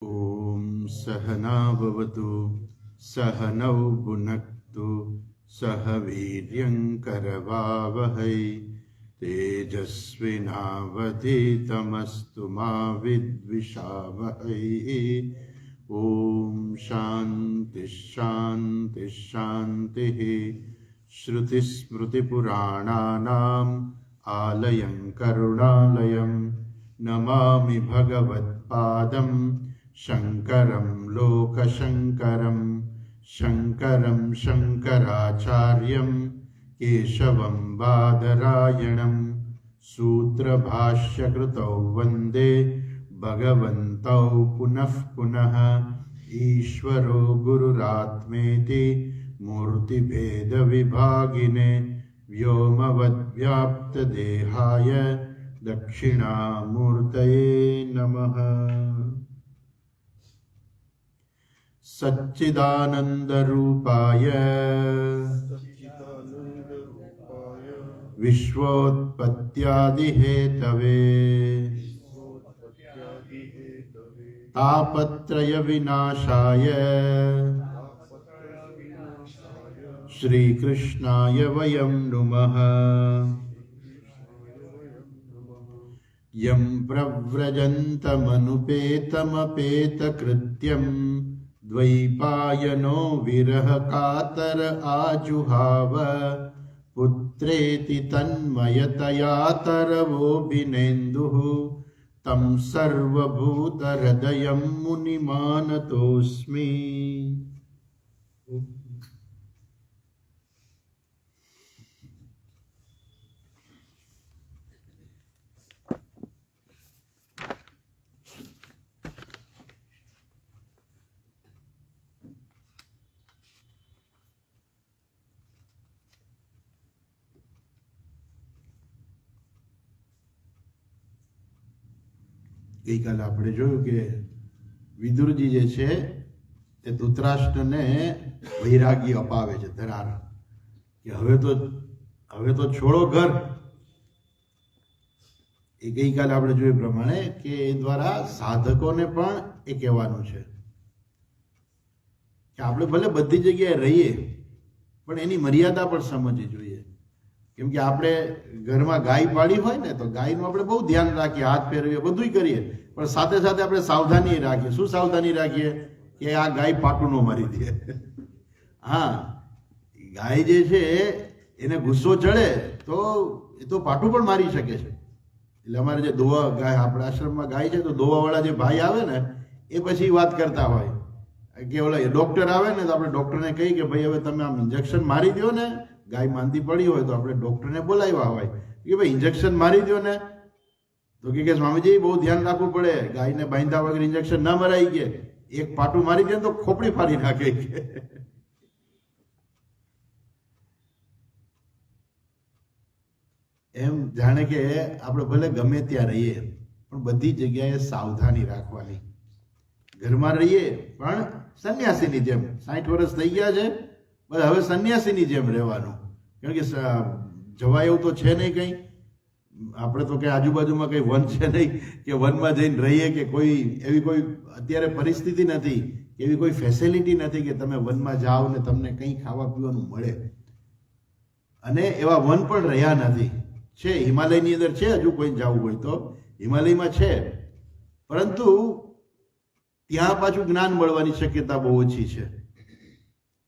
ॐ सहना भवतु सहनौ भुनक्तु सह वीर्यङ्करवावहै तेजस्विनावधीतमस्तु मा विद्विषावहै। ॐ शान्तिः शान्तिः शान्तिः। श्रुतिस्मृतिपुराणानाम् आलयं करुणालयं नमामि भगवत्पादं शङ्करं लोकशङ्करं शङ्करं शङ्कराचार्यं केशवं बादरायणं सूत्रभाष्यकृतौ वन्दे भगवन्तौ पुनः पुनः। ईश्वरो गुरुरात्मेति मूर्तिभेदविभागिने व्योमवद्व्याप्तदेहाय दक्षिणामूर्तये नमः। सच्चिदानन्दरूपाय विश्वोत्पत्त्यादिहेतवे तापत्रयविनाशाय श्रीकृष्णाय वयं नुमः। यं प्रव्रजन्तमनुपेतमपेतकृत्यं द्वैपायनो विरहकातर आजुहाव पुत्रेति तन्मयतया तरवोऽभिनेन्दुः तं सर्वभूतहृदयं मुनिमानतोऽस्मि। ગઈકાલે આપણે જોયું કે વિદુરજી જે છે તે ધૃતરાષ્ટ્રને વૈરાગી અપાવે છે, ધરાર કે હવે તો છોડો ઘર. એ ગઈકાલે આપણે જોયું પ્રમાણે કે એ દ્વારા સાધકોને પણ એ કહેવાનું છે કે આપણે ભલે બધી જગ્યાએ રહીએ પણ એની મર્યાદા પણ સમજવી જોઈએ. કેમ કે આપણે ઘરમાં ગાય પાડી હોય ને તો ગાયનું આપણે બહુ ધ્યાન રાખીએ, હાથ ફેરવીએ, બધું કરીએ, પણ સાથે સાથે આપણે સાવધાની રાખીએ. શું સાવધાની રાખીએ? કે આ ગાય પાટું ન મારી દે. હા, ગાય જે છે એને ગુસ્સો ચડે તો એ તો પાટું પણ મારી શકે છે. એટલે અમારે જે દોવા ગાય, આપણા આશ્રમમાં ગાય છે તો દોવાવાળા જે ભાઈ આવે ને એ પછી વાત કરતા હોય કે ઓલા ડૉક્ટર આવે ને તો આપણે ડૉક્ટરને કહીએ કે ભાઈ હવે તમે આમ ઇન્જેક્શન મારી દો ને, ગાય માંદી પડી હોય તો આપણે ડૉક્ટરને બોલાવ્યા હોય કે ભાઈ ઇન્જેક્શન મારી દો ને. તો કે સ્વામીજી બહુ ધ્યાન રાખવું પડે, ગાયને બાંધ્યા વગર ઇન્જેક્શન ના મરાઈ કે એક પાટું મારી દે તો ખોપડી ફાડી નાખે કે. એમ જાણે કે આપણે ભલે ગમે ત્યાં રહીએ પણ બધી જગ્યાએ સાવધાની રાખવાની. ઘરમાં રહીએ પણ સંન્યાસીની જેમ, 60 વર્ષ થઈ ગયા છે બસ હવે સંન્યાસીની જેમ રહેવાનું. કારણ કે જવાય એવું તો છે નહીં કંઈ. આપણે તો કંઈ આજુબાજુમાં કંઈ વન છે નહીં કે વનમાં જઈને રહીએ કે કોઈ એવી કોઈ અત્યારે પરિસ્થિતિ નથી, એવી કોઈ ફેસિલિટી નથી કે તમે વનમાં જાઓ ને તમને કંઈ ખાવા પીવાનું મળે. અને એવા વન પણ રહ્યા નથી. છે હિમાલયની અંદર છે, હજુ કોઈ જવું હોય તો હિમાલયમાં છે, પરંતુ ત્યાં પાછું જ્ઞાન મળવાની શક્યતા બહુ ઓછી છે.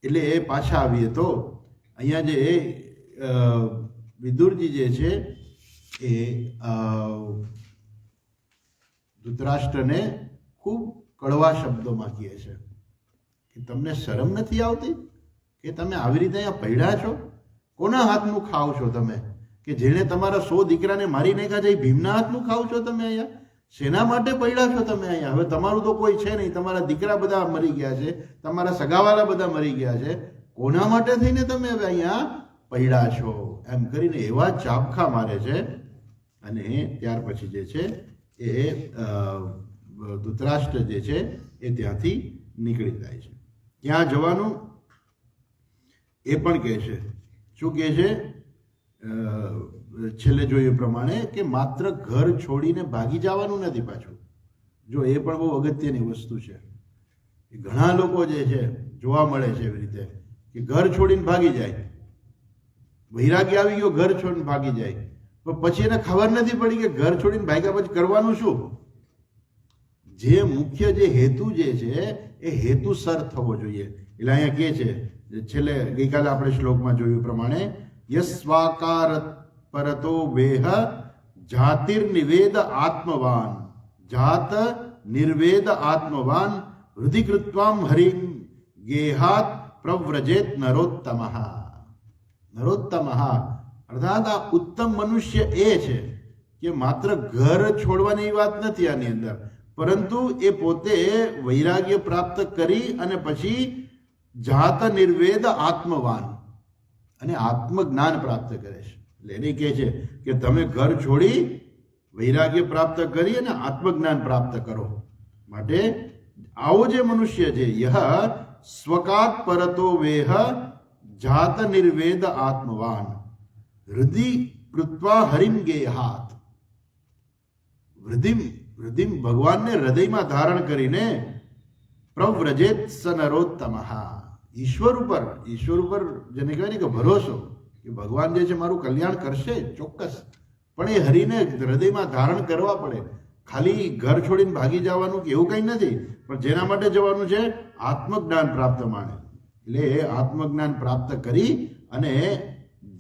એટલે એ પાછા આવીએ તો અહીંયા જે વિદુરજી જે છે એ ધૃતરાષ્ટ્રને ખૂબ કડવા શબ્દોમાં કહે છે કે તમને શરમ નથી આવતી કે તમે આવી રીતે અહીંયા પડ્યા છો? કોના હાથનું ખાવ છો તમે? કે જેણે તમારા 100 દીકરાને મારી નાખ્યા છે એ ભીમના હાથનું ખાવ છો તમે અહીંયા? શેના માટે પડ્યા છો તમે અહીંયા? હવે તમારું તો કોઈ છે નહીં, તમારા દીકરા બધા મરી ગયા છે, તમારા સગાવાલા બધા મરી ગયા છે, કોના માટે થઈને તમે હવે અહીંયા પડ્યા છો? એમ કરીને એવા ચાબખા મારે છે. અને ત્યાર પછી જે છે એ ધૃતરાષ્ટ્ર જે છે એ ત્યાંથી નીકળી જાય છે. ક્યાં જવાનું એ પણ કહે છે. શું કહે છે? છેલ્લે જોયું પ્રમાણે કે માત્ર ઘર છોડીને ભાગી જવાનું નથી. પાછું જો એ પણ બહુ અગત્યની વસ્તુ છે. ઘણા લોકો જે છે જોવા મળે છે એવી રીતે કે ઘર છોડીને ભાગી જાય, વૈરાગ્ય આવી ગયો, ઘર છોડીને ભાગી જાય, પણ પછી એને ખબર નથી પડી કે ઘર છોડીને ભાગ્યા પછી કરવાનું શું. જે મુખ્ય જે હેતુ જે છે એ હેતુસર થવો જોઈએ. એટલે અહીંયા કહે છે છેલ્લે ગઈકાલે આપણે શ્લોકમાં જોયું પ્રમાણે યસ્વાકાર પરતો વેહ જાતિર્નિવેદ આત્મવાન જાત નિર્વેદ આત્મવાન હૃદિ કૃત્વામ હરિમ ગેહાત પ્રવ્રજેત નરોત્તમ. નરોત્તમ અર્થાત આ ઉત્તમ મનુષ્ય એ છે કે માત્ર ઘર છોડવાની વાત નથી આની અંદર, પરંતુ એ પોતે વૈરાગ્ય પ્રાપ્ત કરી અને પછી જાત નિર્વેદ આત્મવાન અને આત્મજ્ઞાન પ્રાપ્ત કરે છે. એટલે એને કહે છે કે તમે ઘર છોડી વૈરાગ્ય પ્રાપ્ત કરી અને આત્મજ્ઞાન પ્રાપ્ત કરો. માટે આવો જે મનુષ્ય છે યહ સ્વકાત પરતો વેહ જાત નિર્વેદ આત્મવાન હૃદિ કૃત્વા હરિમ ગેહાત. વૃદ્ધિમ ભગવાનને હૃદયમાં ધારણ કરીને પ્રવ્રજેત સનરોત્તમ. ઈશ્વર ઉપર જેને કહેવાય ને કે ભરોસો કે ભગવાન જે છે મારું કલ્યાણ કરશે ચોક્કસ, પણ એ હરિને હૃદયમાં ધારણ કરવા પડે. ખાલી ઘર છોડીને ભાગી જવાનું કે એવું કંઈ નથી, પણ જેના માટે જવાનું છે આત્મજ્ઞાન પ્રાપ્ત માણે. એટલે આત્મજ્ઞાન પ્રાપ્ત કરી અને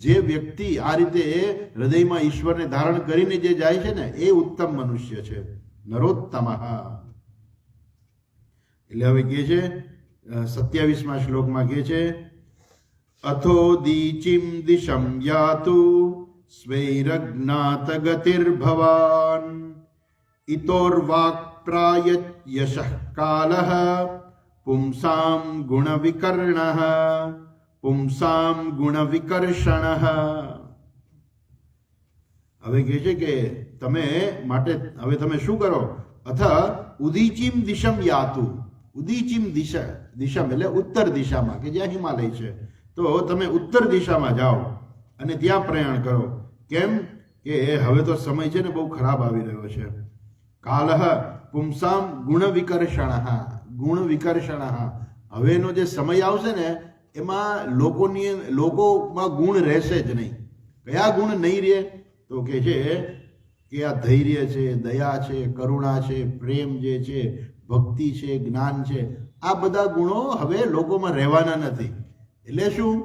જે વ્યક્તિ આ રીતે હૃદયમાં ઈશ્વરને ધારણ કરીને જે જાય છે ને એ ઉત્તમ મનુષ્ય છે, નરોત્તમ. એટલે હવે કહે છે 27મા શ્લોકમાં કહે છે અથો દીચિમ દિશમ યાતુ સ્વૈરજ્ઞાત ગતિર્ભવાન ઇતોર્વાક પ્રાયત યશઃ કાલઃ પુંસામ ગુણ વિકર્ણઃ પુંસામ ગુણ વિકર્ષણ. હવે કહે છે કે તમે માટે હવે તમે શું કરો. અથ ઉદીચિમ દિશમ યાતુ. ઉદીચિમ દિશમ એટલે ઉત્તર દિશામાં કે જ્યાં હિમાલય છે, તો તમે ઉત્તર દિશામાં જાઓ અને ત્યાં પ્રયાણ કરો. કેમ કે હવે તો સમય છે ને બહુ ખરાબ આવી રહ્યો છે. કાલઃ પુંસામ ગુણ વિકર્ષણ. ગુણ વિકર્ષણ હવેનો જે સમય આવશે ને એમાં લોકોમાં ગુણ રહેશે જ નહીં. કયા ગુણ નહીં રહે? તો કે છે કે આ ધૈર્ય છે, દયા છે, કરુણા છે, પ્રેમ જે છે, ભક્તિ છે, જ્ઞાન છે, આ બધા ગુણો હવે લોકોમાં રહેવાના નથી. એટલે શું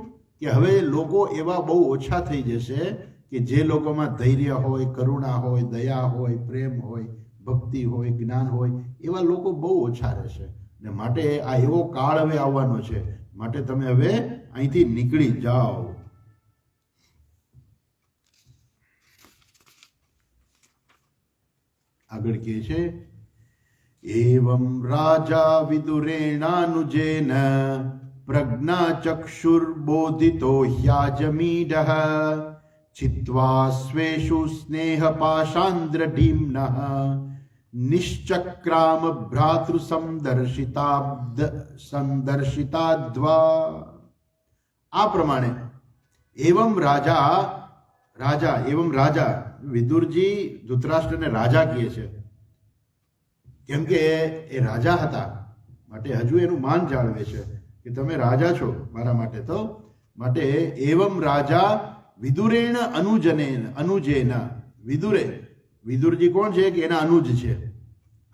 કે હવે લોકો એવા બહુ ઓછા થઈ જશે કે જે લોકોમાં ધૈર્ય હોય, કરુણા હોય, દયા હોય, પ્રેમ હોય, ભક્તિ હોય, જ્ઞાન હોય, એવા લોકો બહુ ઓછા રહેશે. ને માટે આ એવો કાળ હવે આવવાનો છે, માટે તમે હવે અહીંથી નીકળી જાઓ. આગળ કહે છે એવં રાજા વિદુરેણાનુજેન પ્રજ્ઞા ચક્ષુર્બોધિતો હ્યાજમીઢ ચિત્વા સ્વેષુ સ્નેહ પાશાંદ્રઢીમ્નઃ નિશ્ચક્રામ ભ્રાતૃ સંદર્શિતાદ્વા. આ પ્રમાણે એવં રાજા વિદુરજી ધૃતરાષ્ટ્રને રાજા કહે છે, કેમ કે એ રાજા હતા માટે હજુ એનું માન જાળવે છે કે તમે રાજા છો મારા માટે. તો માટે એવમ રાજા વિદુરેણ અનુજેન. વિદુરજી કોણ છે કે એના અનુજ છે.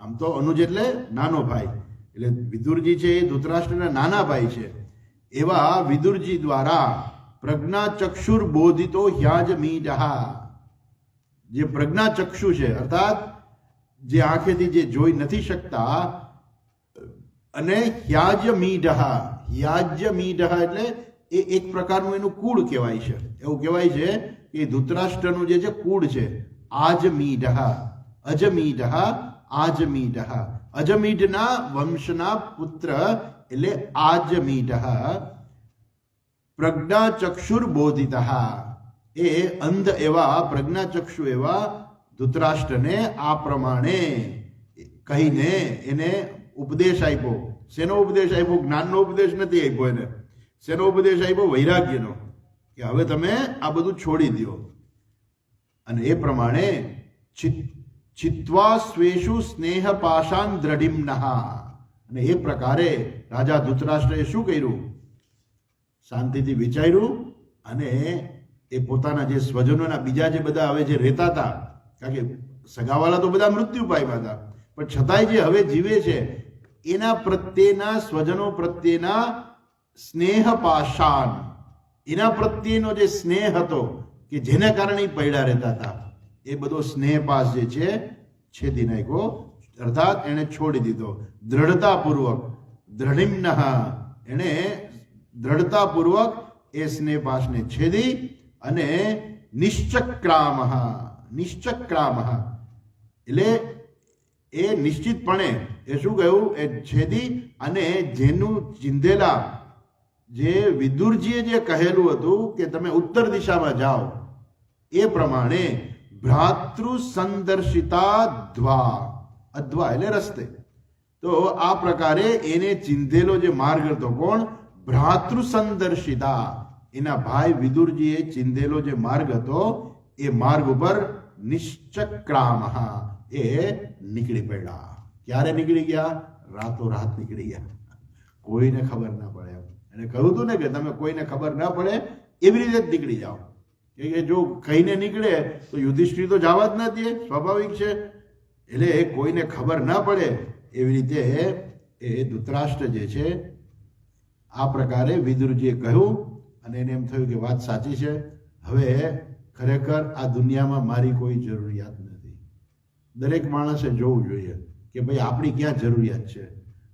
આમ તો અનુજ એટલે નાનો ભાઈ, એટલે વિદુરજી છે એ ધૃતરાષ્ટ્રના નાના ભાઈ છે. એવા વિદુરજી દ્વારા પ્રજ્ઞા ચક્ષુર બોધિતો હ્યાજમીઢ. જે પ્રજ્ઞા ચક્ષુ છે અર્થાત જે આંખેથી જે જોઈ નથી શકતા, અને હ્યાજમીઢ એટલે એ એક પ્રકારનું એનું કુળ કહેવાય છે. એવું કહેવાય છે કે ધૃતરાષ્ટ્રનું જે છે કુળ છે અજમીઢ. અજમીઢના વંશના પુત્ર એટલે આજમીઢ. પ્રજ્ઞા ચક્ષુર બોધિત. એ અંધ એવા પ્રજ્ઞાચક્ષુ એવા ધૃતરાષ્ટ્રને આ પ્રમાણે કહીને એને ઉપદેશ આપ્યો. શેનો ઉપદેશ આપ્યો? જ્ઞાનનો ઉપદેશ નથી આપ્યો એને. શેનો ઉપદેશ આપ્યો? વૈરાગ્યનો, કે હવે તમે આ બધું છોડી દો. અને એ પ્રમાણે ચિત્વા સ્વેષુ સ્નેહ પાશાન દ્રઢિમ્નઃ. અને એ પ્રકારે રાજા ધૃતરાષ્ટ્રએ શું કર્યું? શાંતિથી વિચાર્યું અને એ પોતાના જે સ્વજનોના બીજા જે બધા હવે જે રહેતા હતા, કારણ કે સગાવાલા તો બધા મૃત્યુ પામ્યા હતા, પણ છતાંય જે હવે જીવે છે એના પ્રત્યેના સ્વજનો પ્રત્યેના સ્નેહ પાશાન, એના પ્રત્યેનો જે સ્નેહ હતો કે જેને કારણે પડ્યા રહેતા હતા, એ બધો સ્નેહ પાસ જે છે છેદી નાખ્યો, અર્થાત એને છોડી દીધો. દ્રઢતાપૂર્વક દ્રઢિમ્નઃ, એણે દ્રઢતાપૂર્વક એ સ્નેહ પાસને છેદી અને નિશ્ચક્રામઃ, નિશ્ચક્રામઃ એટલે એ નિશ્ચિતપણે એ શું કહ્યું? એ છેદી અને જેનું ચિંધેલા જે વિદુરજીએ જે કહેલું હતું કે તમે ઉત્તર દિશામાં જાઓ, એ પ્રમાણે ભ્રાતૃ સંદર્શિતા અધ્વા, અધ્વા એટલે રસ્તે. તો આ પ્રકારે એને ચિંધેલો જે માર્ગ હતો કોણ? ભ્રાતૃ સંદર્શિતા, એના ભાઈ વિદુરજીએ ચિંધેલો જે માર્ગ હતો એ માર્ગ ઉપર નિશ્ચક્રામઃ એ નીકળી પડ્યા. ક્યારે નીકળી ગયા? રાતોરાત નીકળી ગયા, કોઈને ખબર ના પડે. એને કહ્યું હતું ને કે તમે કોઈને ખબર ના પડે એવી રીતે જ નીકળી જાઓ, કે જો કહીને નીકળે તો યુધિષ્ઠિર તો જવા જ ના દે, સ્વાભાવિક છે. એટલે કોઈને ખબર ના પડે એવી રીતે એ ધૃતરાષ્ટ્ર જે છે આ પ્રકારે વિદુરજીએ કહ્યું અને એને એમ થયું કે વાત સાચી છે, હવે ખરેખર આ દુનિયામાં મારી કોઈ જરૂરિયાત નથી. દરેક માણસે જોવું જોઈએ કે ભાઈ આપણી ક્યાં જરૂરિયાત છે.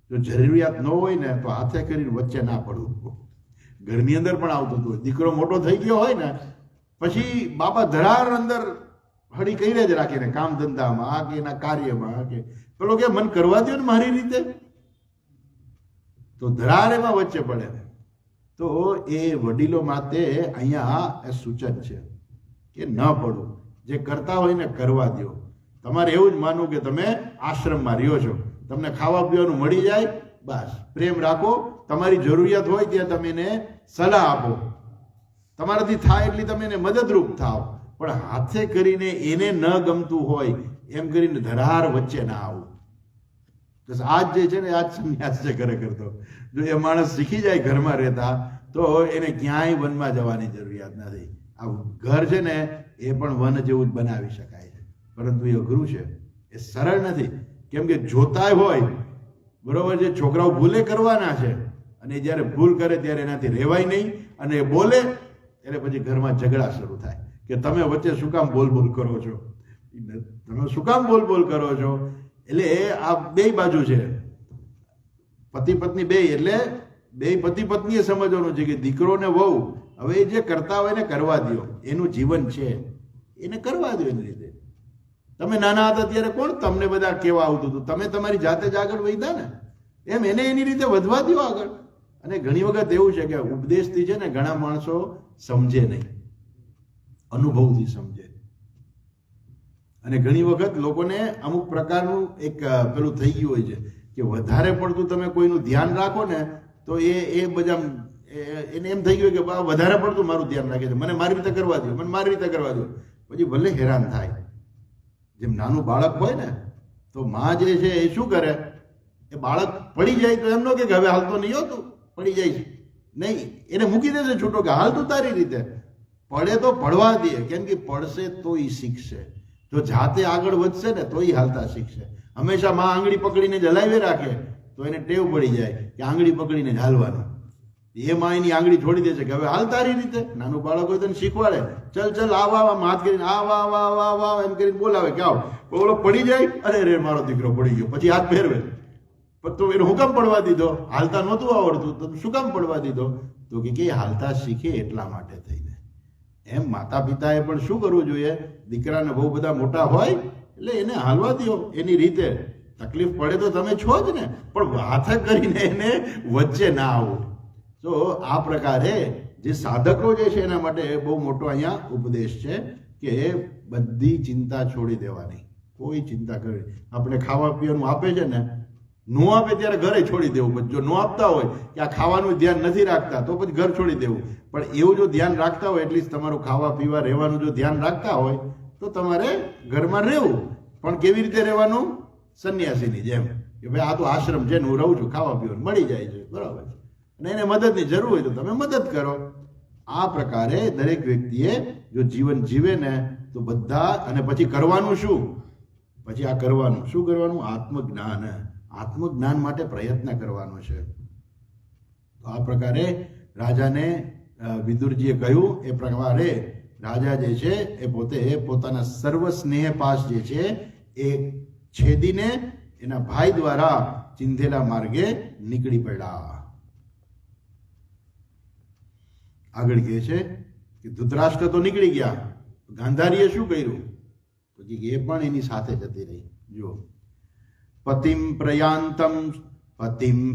જો જરૂરિયાત ન હોય ને તો હાથે કરીને વચ્ચે ના પડવું. ઘરની અંદર પણ આવતું હતું, દીકરો મોટો થઈ ગયો હોય ને પછી બાપા ધરાર અંદર હળી કઈને જ રાખીને કામ ધંધામાં કે એના કાર્યમાં, કે પેલો કે મન કરવા દો ને મારી રીતે, તો ધરાર એમાં વચ્ચે પડે. તો એ વડીલો માટે અહીંયા સૂચન છે કે ન પડવું, જે કરતા હોય ને કરવા દો. તમારે એવું જ માનવું કે તમે આશ્રમમાં રહ્યો છો, તમને ખાવા પીવાનું મળી જાય, બસ પ્રેમ રાખો, તમારી જરૂરિયાત હોય ત્યાં તમે એને સલાહ આપો, તમારાથી થાય એટલી તમે એને મદદરૂપ થાવ, પણ હાથે કરીને એને ન ગમતું હોય એમ કરીને ધરાર વચ્ચે ના આવું. આજ જે છે ને આજ સંન્યાસ છે ખરેખર. તો જો એ માણસ શીખી જાય ઘરમાં રહેતા તો એને ક્યાંય વનમાં જવાની જરૂરિયાત નથી. આ ઘર છે ને એ પણ વન જેવું જ બનાવી શકાય છે, પરંતુ એ અઘરું છે, એ સરળ નથી. કેમ કે જોતા હોય બરોબર છે, છોકરાઓ ભૂલે કરવાના છે અને જ્યારે ભૂલ કરે ત્યારે એનાથી રહેવાય નહીં, અને એ બોલે ત્યારે પછી ઘરમાં ઝઘડા શરૂ થાય કે તમે વચ્ચે શું કામ બોલ બોલ કરો છો, તમે શું કામ બોલ બોલ કરો છો. એટલે આ બે બાજુ છે, પતિ પત્ની બે, એટલે બે પતિ પત્નીએ સમજવાનું છે કે દીકરો ને વહુ હવે જે કરતા હોય ને કરવા દો, એનું જીવન છે એને કરવા દો એની રીતે. તમે નાના હતા ત્યારે કોણ તમને બધા કેવા આવતું હતું, તમે તમારી જાતે જ આગળ વધ્યા ને, એમ એને એની રીતે વધવા દો આગળ. અને ઘણી વખત એવું છે કે ઉપદેશથી છે ને ઘણા માણસો સમજે નહીં, અનુભવથી સમજે. અને ઘણી વખત લોકોને અમુક પ્રકારનું એક પેલું થઈ ગયું હોય છે કે વધારે પડતું તમે કોઈનું ધ્યાન રાખો ને તો એ બધા એને એમ થઈ ગયું કે વધારે પડતું મારું ધ્યાન રાખે છે, મને મારી રીતે કરવા દો, મને મારી રીતે કરવા દો. પછી ભલે હેરાન થાય. જેમ નાનું બાળક હોય ને તો માં જે છે એ શું કરે, એ બાળક પડી જાય તો એમ ન કે હવે હાલતો નહીં હોતું, પડી જાય છે નહીં, એને મૂકી દેશે છૂટો કે હાલ તું તારી રીતે. પડે તો પડવા દે, કેમ કે પડશે તો એ શીખશે. જો જાતે આગળ વધશે ને તો એ હાલતા શીખશે. હંમેશા માં આંગળી પકડીને જ હલાવી રાખે તો એને ટેવ પડી જાય કે આંગળી પકડીને જ હાલવાનું. એ માં એની આંગળી છોડી દેશે કે હવે હાલ તારી રીતે. નાનું બાળક હોય તો શીખવાડે, ચલ ચલ આવા હાથ કરીને આવા વાહ વાહ વાહ એમ કરીને બોલાવે કે આવ, ઓલો પડી જાય, અરે રે મારો દીકરો પડી ગયો, પછી હાથ ફેરવે. તો એને હું કામ પડવા દીધો, હાલતા નહોતું આવડતું તો શું કામ પડવા દીધો, તો કે હાલતા શીખે એટલા માટે થઈને. એમ માતા પિતાએ પણ શું કરવું જોઈએ, દીકરાને બહુ બધા મોટા હોય એટલે એને હાલવા દો એની રીતે. તકલીફ પડે તો તમે છો જ ને, પણ હાથ કરીને એને વચ્ચે ના આવો. તો આ પ્રકારે જે સાધકો જે છે એના માટે બહુ મોટો અહીંયા ઉપદેશ છે કે બધી ચિંતા છોડી દેવાની, કોઈ ચિંતા કરવી. આપણે ખાવા પીવાનું આપે છે ને, ન આપે ત્યારે ઘરે છોડી દેવું. પછી જો ન આપતા હોય કે આ ખાવાનું ધ્યાન નથી રાખતા તો પછી ઘર છોડી દેવું. પણ એવું જો ધ્યાન રાખતા હોય, એટલીસ્ટ તમારું ખાવા પીવા રહેવાનું જો ધ્યાન રાખતા હોય તો તમારે ઘરમાં રહેવું. પણ કેવી રીતે રહેવાનું? સંન્યાસીની જેમ કે ભાઈ આ તો આશ્રમ છે ને હું રહું છું, ખાવા પીવાનું મળી જાય છે, બરાબર છે, અને એને મદદની જરૂર હોય તો તમે મદદ કરો. આ પ્રકારે દરેક વ્યક્તિએ જો જીવન જીવે ને તો બધા, અને પછી કરવાનું શું? પછી આ કરવાનું શું કરવાનું? આત્મજ્ઞાન. આત્મજ્ઞાન માટે પ્રયત્ન કરવાનો છે. તો આ પ્રકારે રાજાને વિદુરજીએ કહ્યું એ પ્રકારે રાજા જે છે એ પોતે પોતાના સર્વ સ્નેહ પાસ જે છે એ છેદીને એના ભાઈ દ્વારા ચિંધેલા માર્ગે નીકળી પડ્યા. આગળ કહે છે કે ધૃતરાષ્ટ્ર તો નીકળી ગયા, ગાંધારીએ શું કર્યું? તો કે એ પણ એની સાથે જતી રહી. જો પતિમ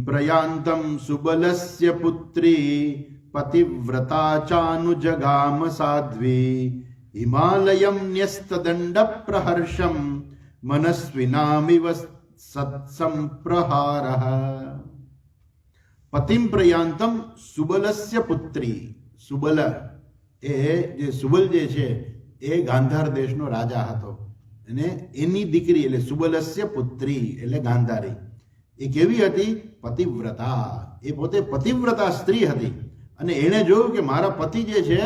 પ્રયાંતમ સુબલસ્ય પુત્રી પતિવ્રતા ચાનુજગામ સાધ્વી હિમાલયમ ન્યસ્તદંડ પ્રહર્ષમ મનસ્વિનામિવ સત્સંપ્રહારઃ. પતિમ પ્રયાંતમ સુબલસ્ય પુત્રી. સુબલ એ જે સુબલ જે છે એ ગાંધાર દેશનો રાજા હતો, અને એની દીકરી એટલે સુબલસ્ય પુત્રી એટલે ગાંધારી એ કેવી હતી? પતિવ્રતા. એ પોતે પતિવ્રતા સ્ત્રી હતી, અને એણે જોયું કે મારા પતિ જે છે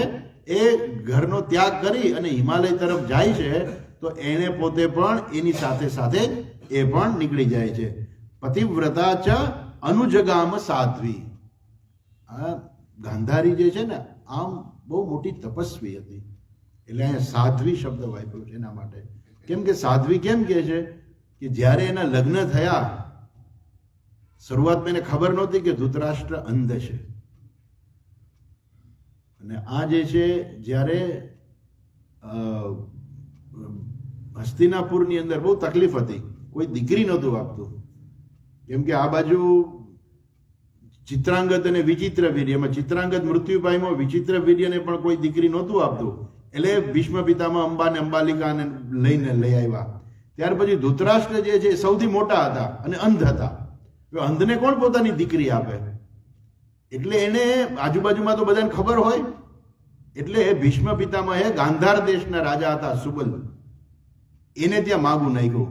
એ ઘરનો ત્યાગ કરી અને હિમાલય તરફ જાય છે, તો એણે પોતે પણ એની સાથે સાથે એ પણ નીકળી જાય છે. પતિવ્રતા ચ અનુજગામ સાધ્વી. આ ગાંધારી જે છે ને આમ બહુ મોટી તપસ્વી હતી, એટલે અહીંયા સાધ્વી શબ્દ વાપર્યો છે એના માટે. કેમ કે સાધ્વી કેમ કહે છે કે જ્યારે એના લગ્ન થયા શરૂઆતમાં એને ખબર નહોતી કે ધૃતરાષ્ટ્ર અંધ છે, અને આ જે છે જ્યારે હસ્તિનાપુરની અંદર બહુ તકલીફ હતી, કોઈ દીકરી નહોતું આપતું. કેમ કે આ બાજુ ચિત્રાંગદ અને વિચિત્ર વીર્ય, એમાં ચિત્રાંગદ મૃત્યુ પામ્યો, વિચિત્ર વીર્યને પણ કોઈ દીકરી નહોતું આપતું, એટલે ભીષ્મ પિતામાં અંબાને અંબાલિકાને લઈ આવ્યા. ત્યાર પછી ધૃતરાષ્ટ્ર જે છે સૌથી મોટા હતા અને અંધ હતા. અંધને કોણ પોતાની દીકરી આપે? એટલે એને આજુબાજુમાં તો બધાને ખબર હોય, એટલે ભીષ્મ પિતામહે ગાંધાર દેશના રાજા હતા સુબલ, એને ત્યાં માગું નાખ્યું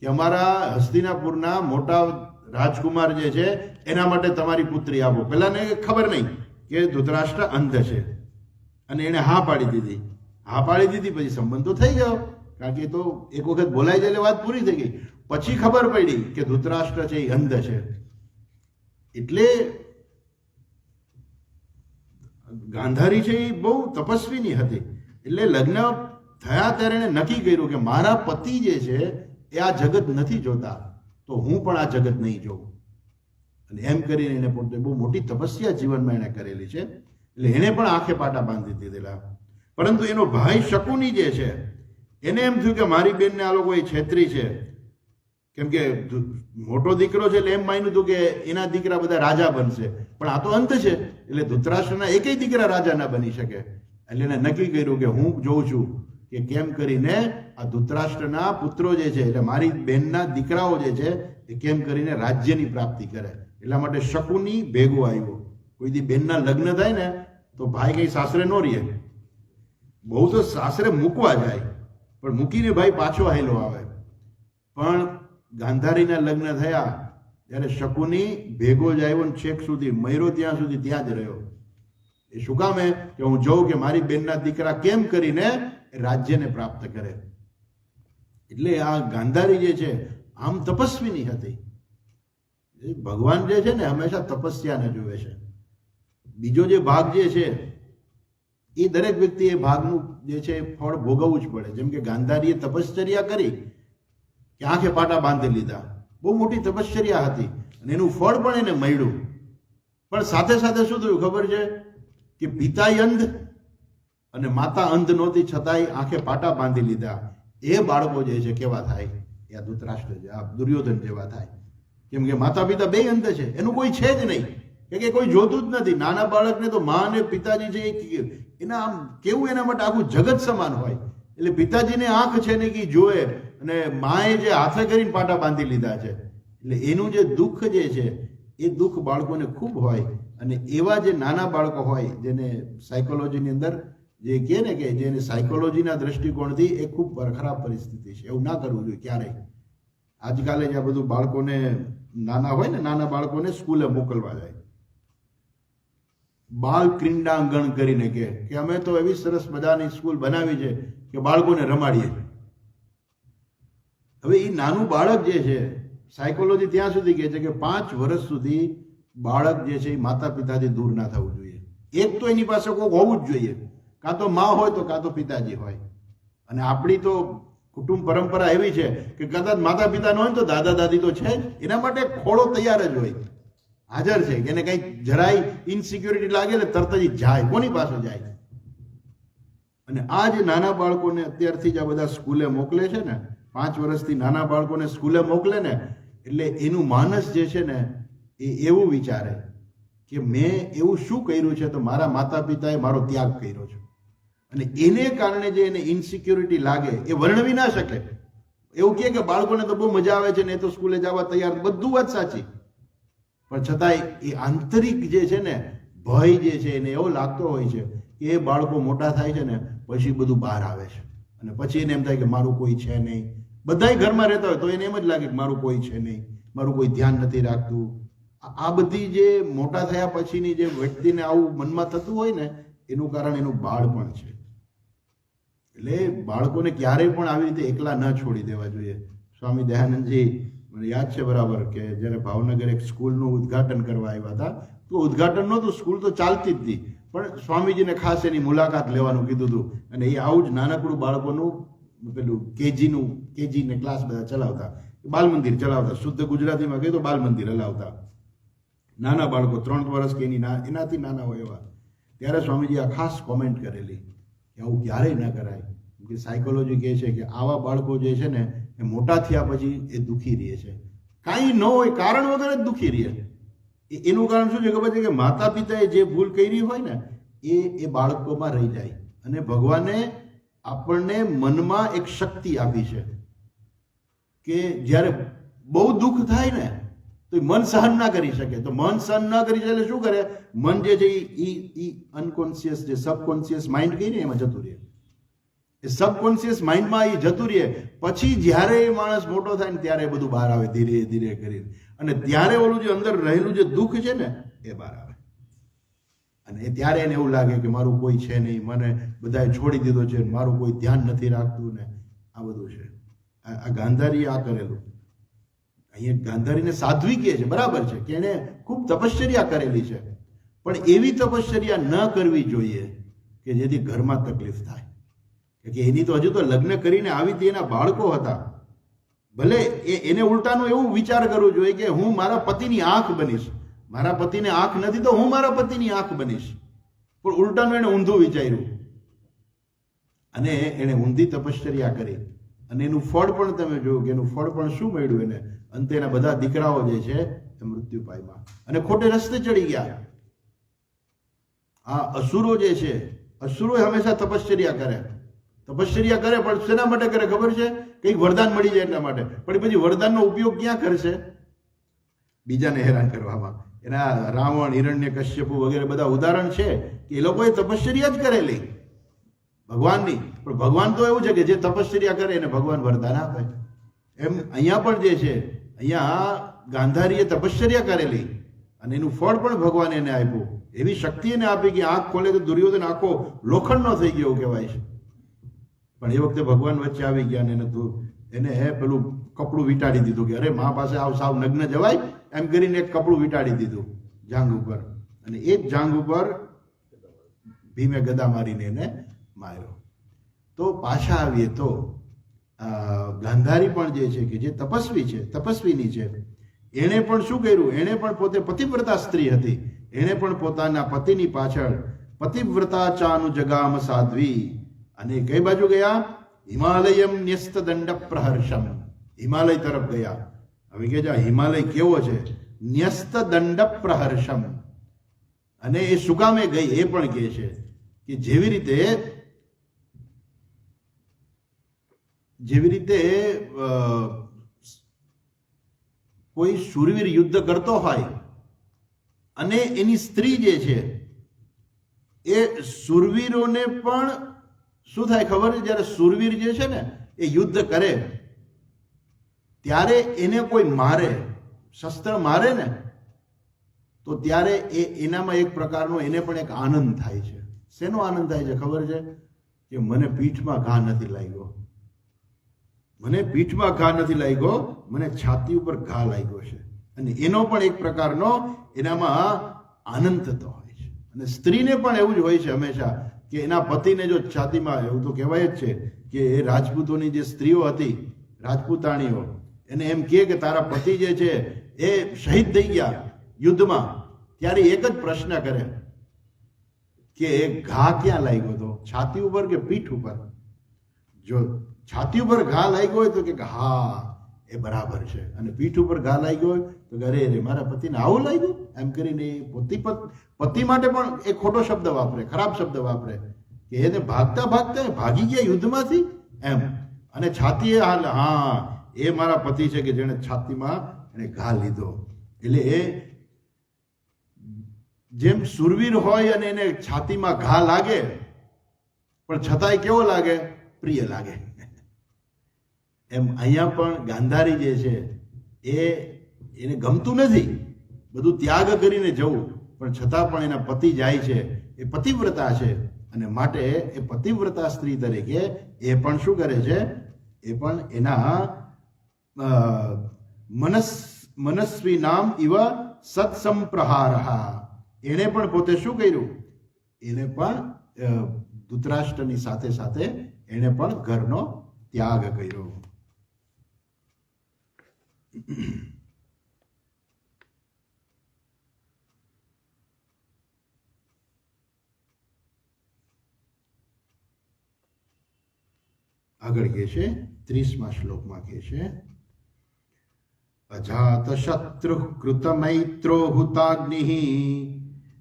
કે અમારા હસ્તિનાપુરના મોટા રાજકુમાર જે છે એના માટે તમારી પુત્રી આપો. પેલાને ખબર નહીં કે ધૃતરાષ્ટ્ર અંધ છે, અને એને હા પાડી દીધી. હા પાડી દીધી પછી સંબંધ તો થઈ ગયો, કારણ કે તો એક વખત બોલાઈ જાય વાત પૂરી થઈ ગઈ. પછી ખબર પડી કે ધૃતરાષ્ટ્ર છે એ અંધ છે. એટલે ગાંધારી છે એ બહુ તપસ્વીની હતી, એટલે લગ્ન થયા ત્યારે એને નક્કી કર્યું કે મારા પતિ જે છે એ આ જગત નથી જોતા, તો હું પણ આ જગત નહીં જોઉં. અને એમ કરીને એને પોતે બહુ મોટી તપસ્યા જીવનમાં એને કરેલી છે, એટલે એને પણ આંખે પાટા બાંધી દીધેલા. પરંતુ એનો ભાઈ શકુની જે છે એને એમ થયું કે મારી બેનને આ લોકો છેતરી છે, કેમ કે મોટો દીકરો છે એટલે એમ માન્યું હતું કે એના દીકરા બધા રાજા બનશે, પણ આ તો અંત છે, એટલે ધૃતરાષ્ટ્રના એકેય દીકરા રાજા ના બની શકે. એટલે એને નક્કી કર્યું કે હું જોઉં છું કે કેમ કરીને આ ધૃતરાષ્ટ્રના પુત્રો જે છે એટલે મારી બેનના દીકરાઓ જે છે એ કેમ કરીને રાજ્યની પ્રાપ્તિ કરે. એટલા માટે શકુની ભેગો આવ્યો. કોઈ દી બેનના લગ્ન થાય ને તો ભાઈ કઈ સાસરે ન રહે, બહુ તો સાસરે મૂકવા જાય, પણ મૂકીને ભાઈ પાછો આવેલો આવે. પણ ગાંધારીના લગ્ન થયા ત્યારે શકુની ભેગો જ આવ્યો ને છેક સુધી મયરો ત્યાં સુધી ત્યાં જ રહ્યો. એ શું કામ કે હું જોઉં કે મારી બેનના દીકરા કેમ કરીને રાજ્યને પ્રાપ્ત કરે. એટલે આ ગાંધારી જે છે આમ તપસ્વીની હતી. ભગવાન જે છે ને હંમેશા તપસ્યાને જુએ છે. બીજો જે ભાગ જે છે એ દરેક વ્યક્તિ એ ભાગનું જે છે ફળ ભોગવવું જ પડે. જેમ કે ગાંધારીએ તપશ્ચર્યા કરી કે આંખે પાટા બાંધી લીધા, બહુ મોટી તપશ્ચર્યા હતી અને એનું ફળ પણ એને મળ્યું. પણ સાથે સાથે શું થયું ખબર છે કે પિતાય અંધ અને માતા અંધ નહોતી, છતાંય આંખે પાટા બાંધી લીધા. એ બાળકો જે છે કેવા થાય? એ ધૃતરાષ્ટ્ર આ દુર્યોધન જેવા થાય. કેમ કે માતા પિતા બે અંધ છે, એનું કોઈ છે જ નહીં, કે કોઈ જોતું જ નથી. નાના બાળકને તો મા અને પિતાજી છે એના આમ કેવું એના માટે આખું જગત સમાન હોય. એટલે પિતાજીને આંખ છે ને કે જોવે, અને માએ જે હાથે કરીને પાટા બાંધી લીધા છે, એટલે એનું જે દુઃખ જે છે એ દુઃખ બાળકોને ખૂબ હોય. અને એવા જે નાના બાળકો હોય જેને સાયકોલોજીની અંદર જે કહે ને કે જેને સાયકોલોજીના દ્રષ્ટિકોણથી એ ખૂબ ખરાબ પરિસ્થિતિ છે. એવું ના કરવું જોઈએ ક્યારેય. આજકાલે જ આ બધું બાળકોને નાના હોય ને, નાના બાળકોને સ્કૂલે મોકલવા જાય, બાળ ક્રીડાંગણ કરીને કે અમે તો એવી સરસ મજાની સ્કૂલ બનાવી છે કે બાળકોને રમાડીએ. હવે એ નાનું બાળક જે છે, સાયકોલોજી ત્યાં સુધી કહે છે કે 5 વર્ષ સુધી બાળક જે છે એ માતા પિતાથી દૂર ના થવું જોઈએ. એક તો એની પાસે કોઈક હોવું જ જોઈએ, કાં તો માં હોય તો કાં તો પિતાજી હોય. અને આપણી તો કુટુંબ પરંપરા એવી છે કે કદાચ માતા પિતા ન હોય તો દાદા દાદી તો છે જ. એના માટે ખોળો તૈયાર જ હોય, હાજર છે. કે એને કંઈક જરાય ઇનસિક્યોરિટી લાગે ને તરત જ જાય. કોની પાસે જાય? અને આ જે નાના બાળકોને અત્યારથી જ આ બધા સ્કૂલે મોકલે છે ને, 5 વર્ષથી નાના બાળકોને સ્કૂલે મોકલે ને, એટલે એનું માનસ જે છે ને એ એવું વિચારે કે મેં એવું શું કર્યું છે તો મારા માતા પિતાએ મારો ત્યાગ કર્યો છે. અને એને કારણે જે એને ઇનસિક્યોરિટી લાગે એ વર્ણવી ના શકે. એવું કહે કે બાળકોને તો બહુ મજા આવે છે ને એ તો સ્કૂલે જવા તૈયાર, બધું વાત સાચી, પણ છતાંય એ આંતરિક જે છે ને ભય જે છે એને એવો લાગતો હોય છે કે એ બાળકો મોટા થાય છે ને પછી બધું બહાર આવે છે. અને પછી એને એમ થાય કે મારું કોઈ છે નહીં. બધાય ઘરમાં રહેતા હોય તો એને એમ જ લાગે કે મારું કોઈ છે નહીં, મારું કોઈ ધ્યાન નથી રાખતું. આ બધી જે મોટા થયા પછીની જે વ્યક્તિને આવું મનમાં થતું હોય ને એનું કારણ એનું બાળપણ છે. એટલે બાળકોને ક્યારેય પણ આવી રીતે એકલા ન છોડી દેવા જોઈએ. સ્વામી દયાનંદજી, મને યાદ છે બરાબર કે જ્યારે ભાવનગર એક સ્કૂલનું ઉદ્ઘાટન કરવા આવ્યા હતા, તો ઉદ્ઘાટન નહોતું, સ્કૂલ તો ચાલતી જ હતી, પણ સ્વામીજીને ખાસ એની મુલાકાત લેવાનું કીધું હતું. અને એ આવું જ નાનકડું બાળકોનું પેલું કેજીને ક્લાસ બધા ચલાવતા, બાલ મંદિર ચલાવતા, શુદ્ધ ગુજરાતીમાં કહે તો બાલ મંદિર હલાવતા. નાના બાળકો 3 વર્ષ કે એનાથી નાના હોય એવા. ત્યારે સ્વામીજી આ ખાસ કોમેન્ટ કરેલી કે આવું ક્યારેય ના કરાય. કે સાયકોલોજી કહે છે કે આવા બાળકો જે છે ને એ મોટા થયા પછી એ દુઃખી રહે છે, કાંઈ ન હોય કારણ વગર જ દુઃખી રહે. એનું કારણ શું છે ખબર છે? કે માતા પિતાએ જે ભૂલ કરી હોય ને એ બાળકોમાં રહી જાય. અને ભગવાને આપણને મનમાં એક શક્તિ આપી છે કે જ્યારે બહુ દુઃખ થાય ને તો મન સહન ના કરી શકે. તો મન સહન ના કરી શકે એટલે શું કરે? મન જે છે એ અનકોન્શિયસ, જે સબકોન્શિયસ માઇન્ડ કહીએ ને એમાં જતું રહે. એ સબકોન્શિયસ માઇન્ડમાં એ જતું રહે. પછી જ્યારે એ માણસ મોટો થાય ને ત્યારે એ બધું બહાર આવે ધીરે ધીરે કરીને. અને ત્યારે ઓલું જે અંદર રહેલું જે દુઃખ છે ને એ બહાર આવે. અને ત્યારે એને એવું લાગે કે મારું કોઈ છે નહીં, મને બધાએ છોડી દીધો છે, મારું કોઈ ધ્યાન નથી રાખતું ને આ બધું છે. આ ગાંધારીએ આ કરેલું. અહીંયા ગાંધારીને સાધ્વી કહે છે, બરાબર છે કે એને ખૂબ તપશ્ચર્યા કરેલી છે, પણ એવી તપશ્ચર્યા ન કરવી જોઈએ કે જેથી ઘરમાં તકલીફ થાય. કે એની તો હજુ તો લગ્ન કરીને આવી હતી, એના બાળકો હતા. ભલે એને ઉલટાનું એવું વિચાર કરવું જોઈએ કે હું મારા પતિની આંખ બનીશ. મારા પતિને આંખ નથી તો હું મારા પતિની આંખ બનીશ. પણ ઉલટાનું એને ઊંધું વિચાર્યું અને એને ઊંધી તપશ્ચર્યા કરી. અને એનું ફળ પણ તમે જોયું કે એનું ફળ પણ શું મળ્યું એને? અંતે એના બધા દીકરાઓ જે છે એ મૃત્યુ પામ્યા અને ખોટે રસ્તે ચડી ગયા. આ અસુરો જે છે, અસુરો હંમેશા તપશ્ચર્યા કરે પણ શેના માટે કરે ખબર છે? કંઈક વરદાન મળી જાય એટલા માટે. પણ પછી વરદાનનો ઉપયોગ ક્યાં કરશે? બીજાને હેરાન કરવામાં. એના રાવણ, હિરણ્યકશ્યપુ વગેરે બધા ઉદાહરણ છે કે એ લોકોએ તપશ્ચર્યા જ કરેલી ભગવાનની. પણ ભગવાન તો એવું છે કે જે તપશ્ચર્યા કરે એને ભગવાન વરદાન આપે. એમ અહીંયા પણ જે છે, અહીંયા ગાંધારીએ તપશ્ચર્યા કરેલી અને એનું ફળ પણ ભગવાન એને આપ્યું. એવી શક્તિ એને આપી કે આંખ ખોલે તો દુર્યોધન આંખો લોખંડનો થઈ ગયો કહેવાય છે. પણ એ વખતે ભગવાન વચ્ચે આવી ગયા ને એને પેલું કપડું વીંટાડી દીધું કે અરે મા પાસે સાવ નગ્ન જવાય, એમ કરીને એક કપડું વીંટાડી દીધું જાંઘ ઉપર. અને એ જ જાંઘ ઉપર ભીમે ગદા મારીને એને માર્યો. તો પાછા આવીએ તો ગાંધારી પણ જે છે કે જે તપસ્વી છે, તપસ્વીની છે, એણે પણ શું કર્યું? એણે પણ પોતે પતિવ્રતા સ્ત્રી હતી. એણે પણ પોતાના પતિની પાછળ પતિવ્રતા ચાનુ જગામ સાધ્વી. અને કઈ બાજુ ગયા? હિમાલયમ ન્યસ્ત દંડ પ્રહર્ષમ. હિમાલય તરફ ગયા. હવે કે જા હિમાલય કેવો છે? ન્યસ્ત દંડ પ્રહર્ષમ. અને એ સુગામે ગઈ એ પણ કહે છે કે જેવી રીતે કોઈ શૂરવીર યુદ્ધ કરતો હોય અને એની સ્ત્રી જે છે એ સુરવીરોને પણ શું થાય ખબર છે? જ્યારે સુરવીર જે છે ને એ યુદ્ધ કરે ત્યારે એને કોઈ મારે, શસ્ત્ર મારે ને, તો ત્યારે એનામાં એક પ્રકારનો એને પણ એક આનંદ થાય છે. શેનો આનંદ થાય છે ખબર છે? કે મને પીઠમાં ઘા નથી લાગ્યો, મને પીઠમાં ઘા નથી લાગ્યો, મને છાતી ઉપર ઘા લાગ્યો છે. અને એનો પણ એક પ્રકારનો એનામાં આનંદ થતો હોય છે. અને સ્ત્રીને પણ એવું જ હોય છે હંમેશા કે એના પતિને જો છાતીમાં, એવું તો કહેવાય જ છે કે એ રાજપૂતોની જે સ્ત્રીઓ હતી, રાજપૂતાણીઓ, એને એમ કહે કે તારા પતિ જે છે એ શહીદ થઈ ગયા યુદ્ધમાં, ત્યારે એક જ પ્રશ્ન કરે કે એ ઘા ક્યાં લાગ્યો હતો, છાતી ઉપર કે પીઠ ઉપર? જો છાતી ઉપર ઘા લાગ્યો હોય તો કે હા એ બરાબર છે, અને પીઠ ઉપર ઘા લાગ્યો હોય તો કે અરે રે મારા પતિને આવું લાગ્યું, એમ કરીને પતિ માટે પણ એ ખોટો શબ્દ વાપરે, ખરાબ શબ્દ વાપરે કે એને ભાગતા ભાગતા ભાગી ગયા યુદ્ધમાંથી એમ. અને છાતી હા એ મારા પતિ છે કે જેણે છાતીમાં એને ઘા લીધો. એટલે એ જેમ સુરવીર હોય અને એને છાતીમાં ઘા લાગે પણ છતાંય કેવો લાગે? પ્રિય લાગે. એમ અહીંયા પણ ગાંધારી જે છે એને ગમતું નથી બધું ત્યાગ કરીને જવું, પણ છતાં પણ એના પતિ જાય છે, એ પતિવ્રતા છે, અને માટે એ પતિવ્રતા સ્ત્રી તરીકે એ પણ શું કરે છે? એ પણ એના મનસ્વી નામ ઇવ સત્સંપ્રહારઃ, એણે પણ પોતે શું કર્યું? એને પણ ધૃતરાષ્ટ્રની સાથે સાથે એણે પણ ઘરનો ત્યાગ કર્યો. આગળ કહે છે 30મા શ્લોકમાં કહે છે અજાત શત્રુ કૃત મૈત્રો હુતાગ્નિ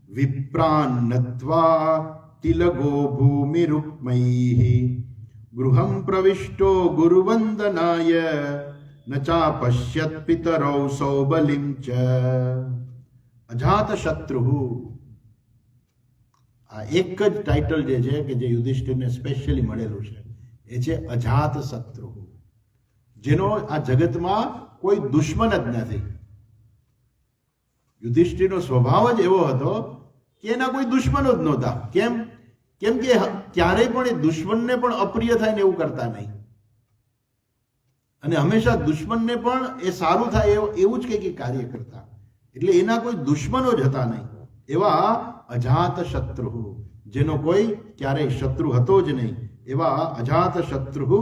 વિપ્રાન્નત્વા તિલગો ભૂમિરુક્મૈ ગૃહં પ્રવિષ્ટો ગુરુવંદનાય ન ચાપશ્યત પિતરૌ સૌબલિં ચ. અજાત શત્રુ, આ એક જ ટાઇટલ જે છે કે જે યુધિષ્ઠિરને સ્પેશિયલી મળેલું છે એ છે અજાત શત્રુ, જેનો આ જગતમાં કોઈ દુશ્મન જ નથી. યુધિષ્ઠિરનો સ્વભાવ જ એવો હતો કે એના કોઈ દુશ્મનો જ નહોતા. કેમ કે ક્યારેય પણ એ દુશ્મનને પણ અપ્રિય થાય ને એવું કરતા નહીં, અને હંમેશા દુશ્મનને પણ એ સારું થાય એવું જ કંઈક કાર્ય કરતા. એટલે એના કોઈ દુશ્મનો જ હતા નહીં. એવા અજાત શત્રુ, જેનો કોઈ ક્યારેય શત્રુ હતો જ નહીં, એવા અજાત શત્રુ.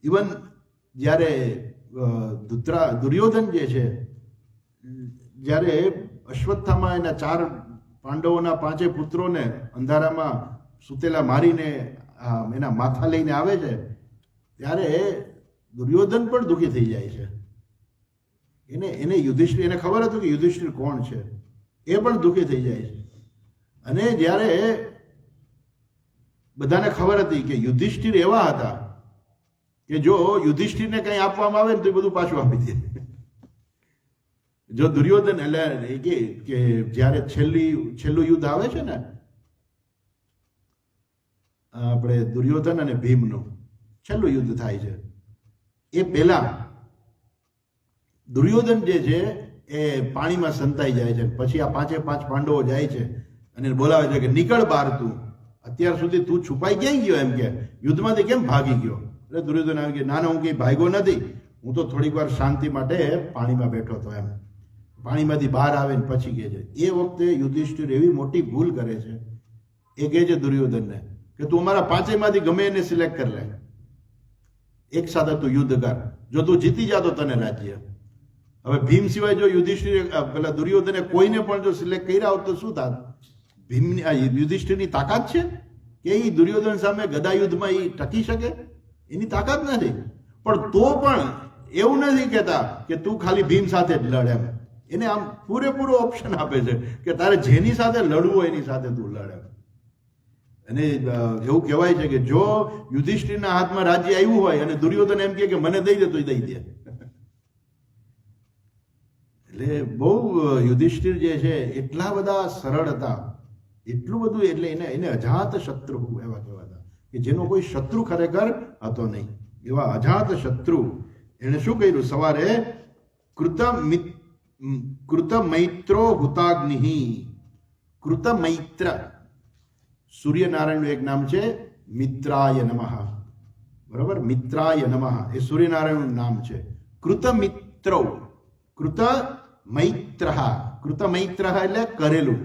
ઇવન જ્યારે દુર્યોધન જે છે, જ્યારે અશ્વત્થામાં એના 4 પાંડવોના 5 પુત્રોને અંધારામાં સુતેલા મારીને એના માથા લઈને આવે છે, ત્યારે દુર્યોધન પણ દુઃખી થઈ જાય છે. એને યુધિષ્ઠિર, એને ખબર હતું કે યુધિષ્ઠિર કોણ છે, એ પણ દુઃખી થઈ જાય છે. અને જ્યારે બધાને ખબર હતી કે યુધિષ્ઠિર એવા હતા કે જો યુધિષ્ઠિરને કંઈ આપવામાં આવે ને તો એ બધું પાછું આપી દે. જો દુર્યોધન એટલે કે જ્યારે છેલ્લું યુદ્ધ આવે છે ને, આપણે દુર્યોધન અને ભીમનું છેલ્લું યુદ્ધ થાય છે, એ પહેલા દુર્યોધન જે છે એ પાણીમાં સંતાઈ જાય છે. પછી આ 5 પાંડવો જાય છે અને બોલાવે છે કે નીકળ બહાર, તું અત્યાર સુધી તું છુપાઈ ક્યાં ગયો? એમ કે યુદ્ધમાંથી કેમ ભાગી ગયો? એટલે દુર્યોધન આવી કે ના હું કઈ ભાગ્યો નથી, હું તો થોડીક વાર શાંતિ માટે પાણીમાં બેઠો હતો. એમ પાણીમાંથી બહાર આવે ને પછી કહે છે. એ વખતે યુધિષ્ઠિર એવી મોટી ભૂલ કરે છે. એ કહે છે દુર્યોધનને કે તું અમારા 5માંથી ગમે એને સિલેક્ટ કરી લે, એક સાથે તું યુદ્ધ કર, જો તું જીતી જા તો તને રાજ્ય. હવે ભીમ સિવાય જો યુધિષ્ઠિર પેલા દુર્યોધને કોઈને પણ જો સિલેક્ટ કર્યા હોત તો શું થાત? ભીમની યુધિષ્ઠિરની તાકાત છે કે એ દુર્યોધન સામે ગદા યુદ્ધમાં એ ટકી શકે? એની તાકાત નથી. પણ તો પણ એવું નથી કહેતા કે તું ખાલી ભીમ સાથે જ લડ. એમ એને આમ પૂરેપૂરો ઓપ્શન આપે છે કે તારે જેની સાથે લડવું હોય એની સાથે તું લડ. અને એવું કહેવાય છે કે જો યુધિષ્ઠિરના હાથમાં રાજ્ય આવ્યું હોય અને દુર્યોધન એમ કે મને દઈ દે તો દઈ દે. એટલે બહુ યુધિષ્ઠિર જે છે એટલા બધા સરળ હતા એટલું બધું, એટલે એને અજાત શત્રુ એવા કહેવાતા, કે જેનો કોઈ શત્રુ ખરેખર હતો નહીં, એવા અજાત શત્રુ. એને શું કર્યું? સવારે કૃતમૈત્રો હુતાગ્નિ. કૃતમૈત્ર સૂર્યનારાયણનું એક નામ છે, મિત્રાય નમઃ. બરાબર, મિત્રાય નમઃ એ સૂર્યનારાયણનું નામ છે. કૃતમિત્રો, કૃત મૈત્ર, કૃતમૈત્ર એટલે કરેલું,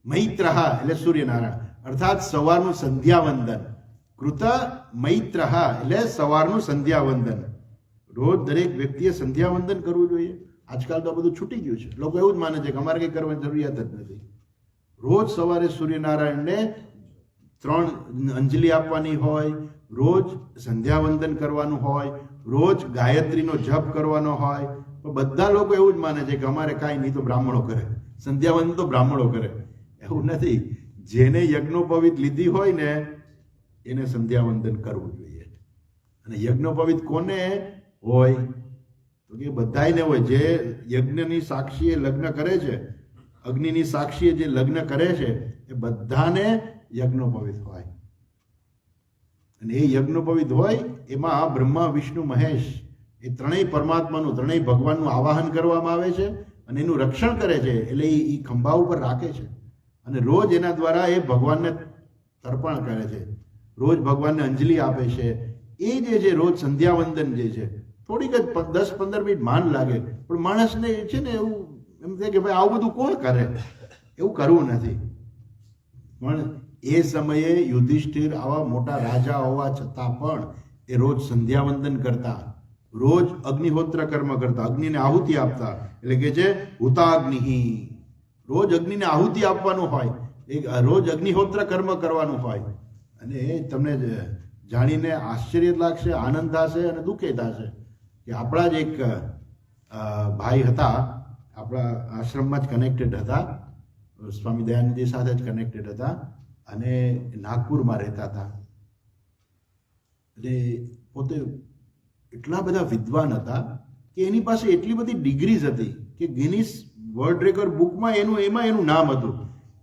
મૈત્ર એટલે સૂર્યનારાયણ, અર્થાત સવારનું સંધ્યાવંદન. કૃત મૈત્ર એટલે સવારનું સંધ્યાવંદન. રોજ દરેક વ્યક્તિએ સંધ્યાવંદન કરવું જોઈએ. આજકાલ તો બધું છૂટી ગયું છે, લોકો એવું જ માને છે કે અમારે કંઈ કરવાની જરૂરિયાત જ નથી. રોજ સવારે સૂર્યનારાયણને 3 અંજલિ આપવાની હોય, રોજ સંધ્યાવંદન કરવાનું હોય, રોજ ગાયત્રીનો જપ કરવાનો હોય. પણ બધા લોકો એવું જ માને છે કે અમારે કાંઈ નહીં, તો બ્રાહ્મણો કરે સંધ્યાવંદન, તો બ્રાહ્મણો કરે. એવું નથી. જેને યજ્ઞોપવિત લીધી હોય ને એને સંધ્યાવંદન કરવું જોઈએ. અને યજ્ઞોપવિત કોને હોય? તો કે બધાયને હોય. જે યજ્ઞની સાક્ષીએ લગ્ન કરે છે, અગ્નિની સાક્ષીએ જે લગ્ન કરે છે, એ બધાને યજ્ઞોપવિત હોય. અને એ યજ્ઞોપવિત હોય એમાં બ્રહ્મા, વિષ્ણુ, મહેશ એ ત્રણેય પરમાત્માનું, ત્રણેય ભગવાનનું આવાહન કરવામાં આવે છે અને એનું રક્ષણ કરે છે. એટલે એ ખંભા ઉપર રાખે છે અને રોજ એના દ્વારા એ ભગવાનને તર્પણ કરે છે, રોજ ભગવાનને અંજલિ આપે છે. એ જે છે રોજ સંધ્યાવંદન જે છે, થોડીક જ 10-15 મિનિટ માન લાગે, પણ માણસને છે ને એવું એમ થાય કે ભાઈ આવું બધું કોણ કરે? એવું કરવું નથી. પણ એ સમયે યુધિષ્ઠિર આવા મોટા રાજા હોવા છતાં પણ એ રોજ સંધ્યાવંદન કરતા, રોજ અગ્નિહોત્ર કર્મ કરતા, અગ્નિને આહુતિ આપતા. એટલે કે છે હુતાગ્નિ, રોજ અગ્નિને આહુતિ આપવાનું હોય, રોજ અગ્નિહોત્ર કર્મ કરવાનું હોય. અને તમને જાણીને આશ્ચર્ય લાગશે, આનંદ થશે અને દુઃખે થશે કે આપણા જ એક ભાઈ હતા, આપણા આશ્રમમાં જ કનેક્ટેડ હતા, સ્વામી દયાનંદજી સાથે જ કનેક્ટેડ હતા અને નાગપુરમાં રહેતા હતા. એટલે પોતે એટલા બધા વિદ્વાન હતા કે એની પાસે એટલી બધી ડિગ્રીઝ હતી કે ગિનિસ વર્લ્ડ રેકોર્ડ બુકમાં એનું નામ હતું.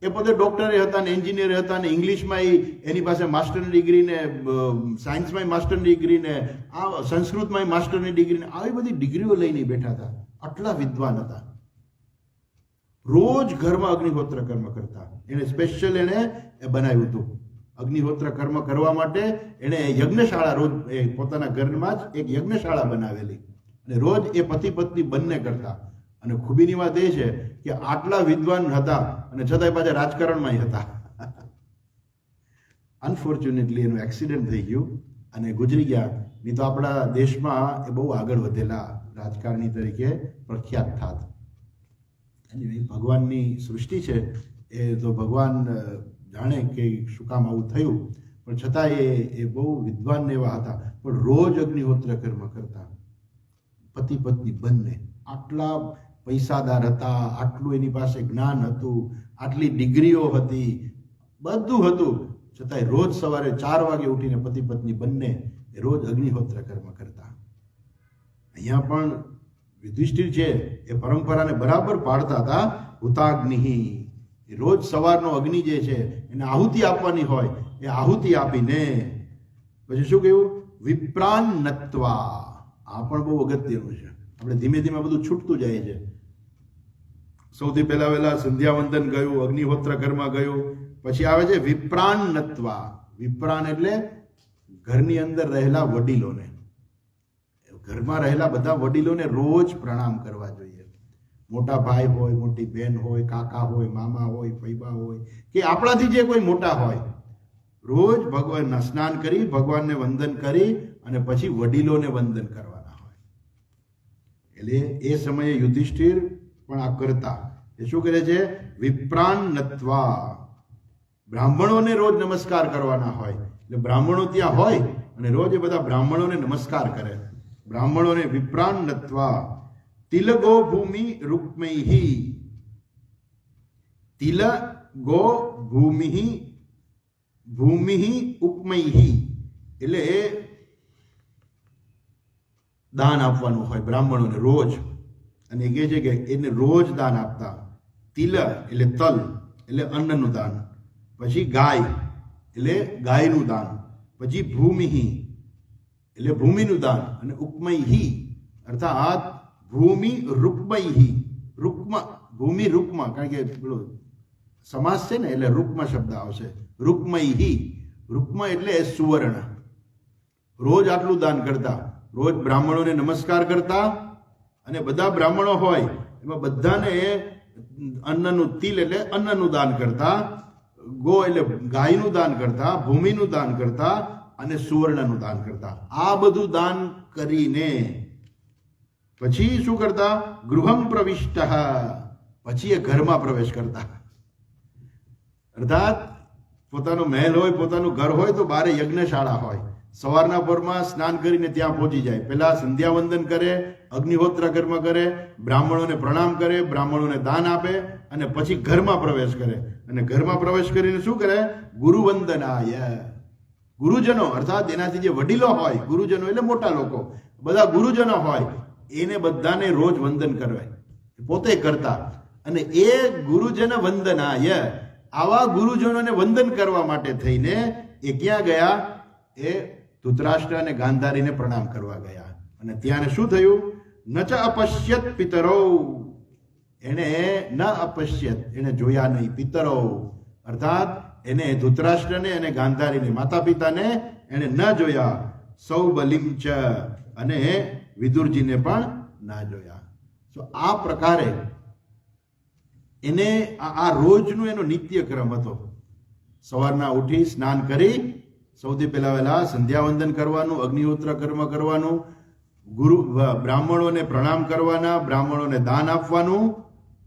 એ પોતે ડોક્ટરે હતા ને એન્જિનિયર હતા ને ઇંગ્લિશમાં એની પાસે માસ્ટરની ડિગ્રી ને સાયન્સમાં માસ્ટરની ડિગ્રી ને આ સંસ્કૃતમાં માસ્ટરની ડિગ્રી ને આવી બધી ડિગ્રીઓ લઈને બેઠા હતા. આટલા વિદ્વાન હતા. રોજ ઘરમાં અગ્નિહોત્ર કર્મ કરતા. એને સ્પેશિયલ એને બનાવ્યું હતું. અગ્નિહોત્ર કર્મ કરવા માટે એણે યજ્ઞશાળા, રોજ પોતાના ઘરમાં જ એક યજ્ઞશાળા બનાવેલી અને રોજ એ પતિ પત્ની બંને કરતા. અને ખૂબીની વાત એ છે કે આટલા વિદ્વાન હતા અને છતાંય પાછા રાજકારણમાં હતા. અનફોર્ચ્યુનેટલી એનું એક્સિડન્ટ થઈ ગયું અને ગુજરી ગયા. નહીં તો આપણા દેશમાં એ બહુ આગળ વધેલા રાજકારણી તરીકે પ્રખ્યાત થાત. ભગવાનની સૃષ્ટિ છે એ તો ભગવાન જાણે કે શું કામ આવું થયું, પણ છતાં એ બહુ વિદ્વાન એવા હતા. પણ રોજ અગ્નિહોત્ર કર્મ કરતા, પતિ પત્ની બંને. આટલા પૈસાદાર હતા, આટલું એની પાસે જ્ઞાન હતું, આટલી ડિગ્રીઓ હતી, બધું હતું, છતાંય રોજ સવારે 4 વાગે ઉઠીને પતિ પત્ની બંને રોજ અગ્નિહોત્ર કર્મ કરતા. અહીંયા પણ યુધિષ્ઠિર છે એ પરંપરાને બરાબર પાડતા હતા. હુતાગ્નિ, રોજ સવારનો અગ્નિ જે છે એને આહુતિ આપવાની હોય, એ આહુતિ આપીને પછી શું કહ્યું? વિપ્રાન નત્વા. આ પણ બહુ અગત્યનું છે. આપણે ધીમે ધીમે બધું છૂટતું જાય છે. સૌથી પહેલા સંધ્યાવંદન ગયું, અગ્નિહોત્ર કર્મ ગયું, પછી આવે છે વિપ્રાન નત્વા. વિપ્રાન એટલે ઘરની અંદર રહેલા વડીલોને, ઘરમાં રહેલા બધા વડીલોને રોજ પ્રણામ કરવા જોઈએ. મોટા ભાઈ હોય, મોટી બહેન હોય, કાકા હોય, મામા હોય, ફૈબા હોય, કે આપણાથી જે કોઈ મોટા હોય, રોજ ભગવાનના સ્નાન કરી, ભગવાનને વંદન કરી અને પછી વડીલોને વંદન કરવાના હોય. એટલે એ સમયે યુધિષ્ઠિર પણ આ કરતા. એ શું કરે છે? વિપ્રાન નત્વા. બ્રાહ્મણોને રોજ નમસ્કાર કરવાના હોય. એટલે બ્રાહ્મણો ત્યાં હોય અને રોજ એ બધા બ્રાહ્મણોને નમસ્કાર કરે. બ્રાહ્મણોને વિપ્રાન નત્વા. તિલગો ભૂમિ રૂક્મૈહિ. તિલગો ભૂમિ ઉપમૈહિ એટલે દાન આપવાનું હોય બ્રાહ્મણોને રોજ. અને એ કહે છે કે એને રોજ દાન આપતા. તિલ એટલે તલ એટલે અન્નનું દાન, પછી ગાય એટલે ગાયનું દાન, પછી ભૂમિ એટલે ભૂમિનું દાન, અને ઉપમૈહિ અર્થાત ભૂમિ રૂપમૈહિ, રૂક્મ ભૂમિ રૂક્મ, કારણ કે પેલો સમાસ છે ને એટલે રૂક્મ શબ્દ આવશે. રૂક્મૈહિ, રૂક્મ એટલે સુવર્ણ. રોજ આટલું દાન કરતા, રોજ બ્રાહ્મણોને નમસ્કાર કરતા, અને બધા બ્રાહ્મણો હોય એમાં બધાને અન્નનું તિલ એટલે અન્નનું દાન કરતા, ગો એટલે ગાયનું દાન કરતા, ભૂમિનું દાન કરતા અને સુવર્ણનું દાન કરતા. આ બધું દાન કરીને પછી શું કરતા? ગૃહમ પ્રવિષ્ટ, પછી એ ઘરમાં પ્રવેશ કરતા. અર્થાત પોતાનો મહેલ હોય, પોતાનું ઘર હોય તો બારે યજ્ઞશાળા હોય. સવારના પોરમાં સ્નાન કરીને ત્યાં પહોંચી જાય. પહેલા સંધ્યાવંદન કરે, અગ્નિહોત્ર કર્મ કરે, બ્રાહ્મણોને પ્રણામ કરે, બ્રાહ્મણોને દાન આપે, અને પછી ઘરમાં પ્રવેશ કરે. અને ઘરમાં પ્રવેશ કરીને શું કરે? ગુરુવંદનાય, ગુરુજનો અર્થાત એનાથી જે વડીલો હોય, ગુરુજનો એટલે મોટા લોકો, બધા ગુરુજનો હોય એને બધાને રોજ વંદન કરવાય, પોતે કરતા. અને એ ગુરુજન વંદનાય, આવા ગુરુજનોને વંદન કરવા માટે થઈને એ ક્યાં ગયા? એ ધૃતરાષ્ટ્ર અને ગાંધારીને પ્રણામ કરવા ગયા. અને ત્યાં શું થયું? ન ચ અપશ્યત પિતરો, એને ન અપશ્યત, એને જોયા નહીં. પિતરો અર્થાત એને ધૃતરાષ્ટ્રને અને ગાંધારીને માતા પિતાને એને ન જોયા. સૌબલિમ ચ, અને વિદુરજીને પણ ના જોયા. તો આ પ્રકારે એને આ રોજનું એનો નિત્યક્રમ હતો. સવારના ઉઠી સ્નાન કરી સૌથી પહેલા સંધ્યાવંદન કરવાનું, અગ્નિહોત્ર કર્મ કરવાનું, બ્રાહ્મણોને પ્રણામ કરવાના, બ્રાહ્મણોને દાન આપવાનું,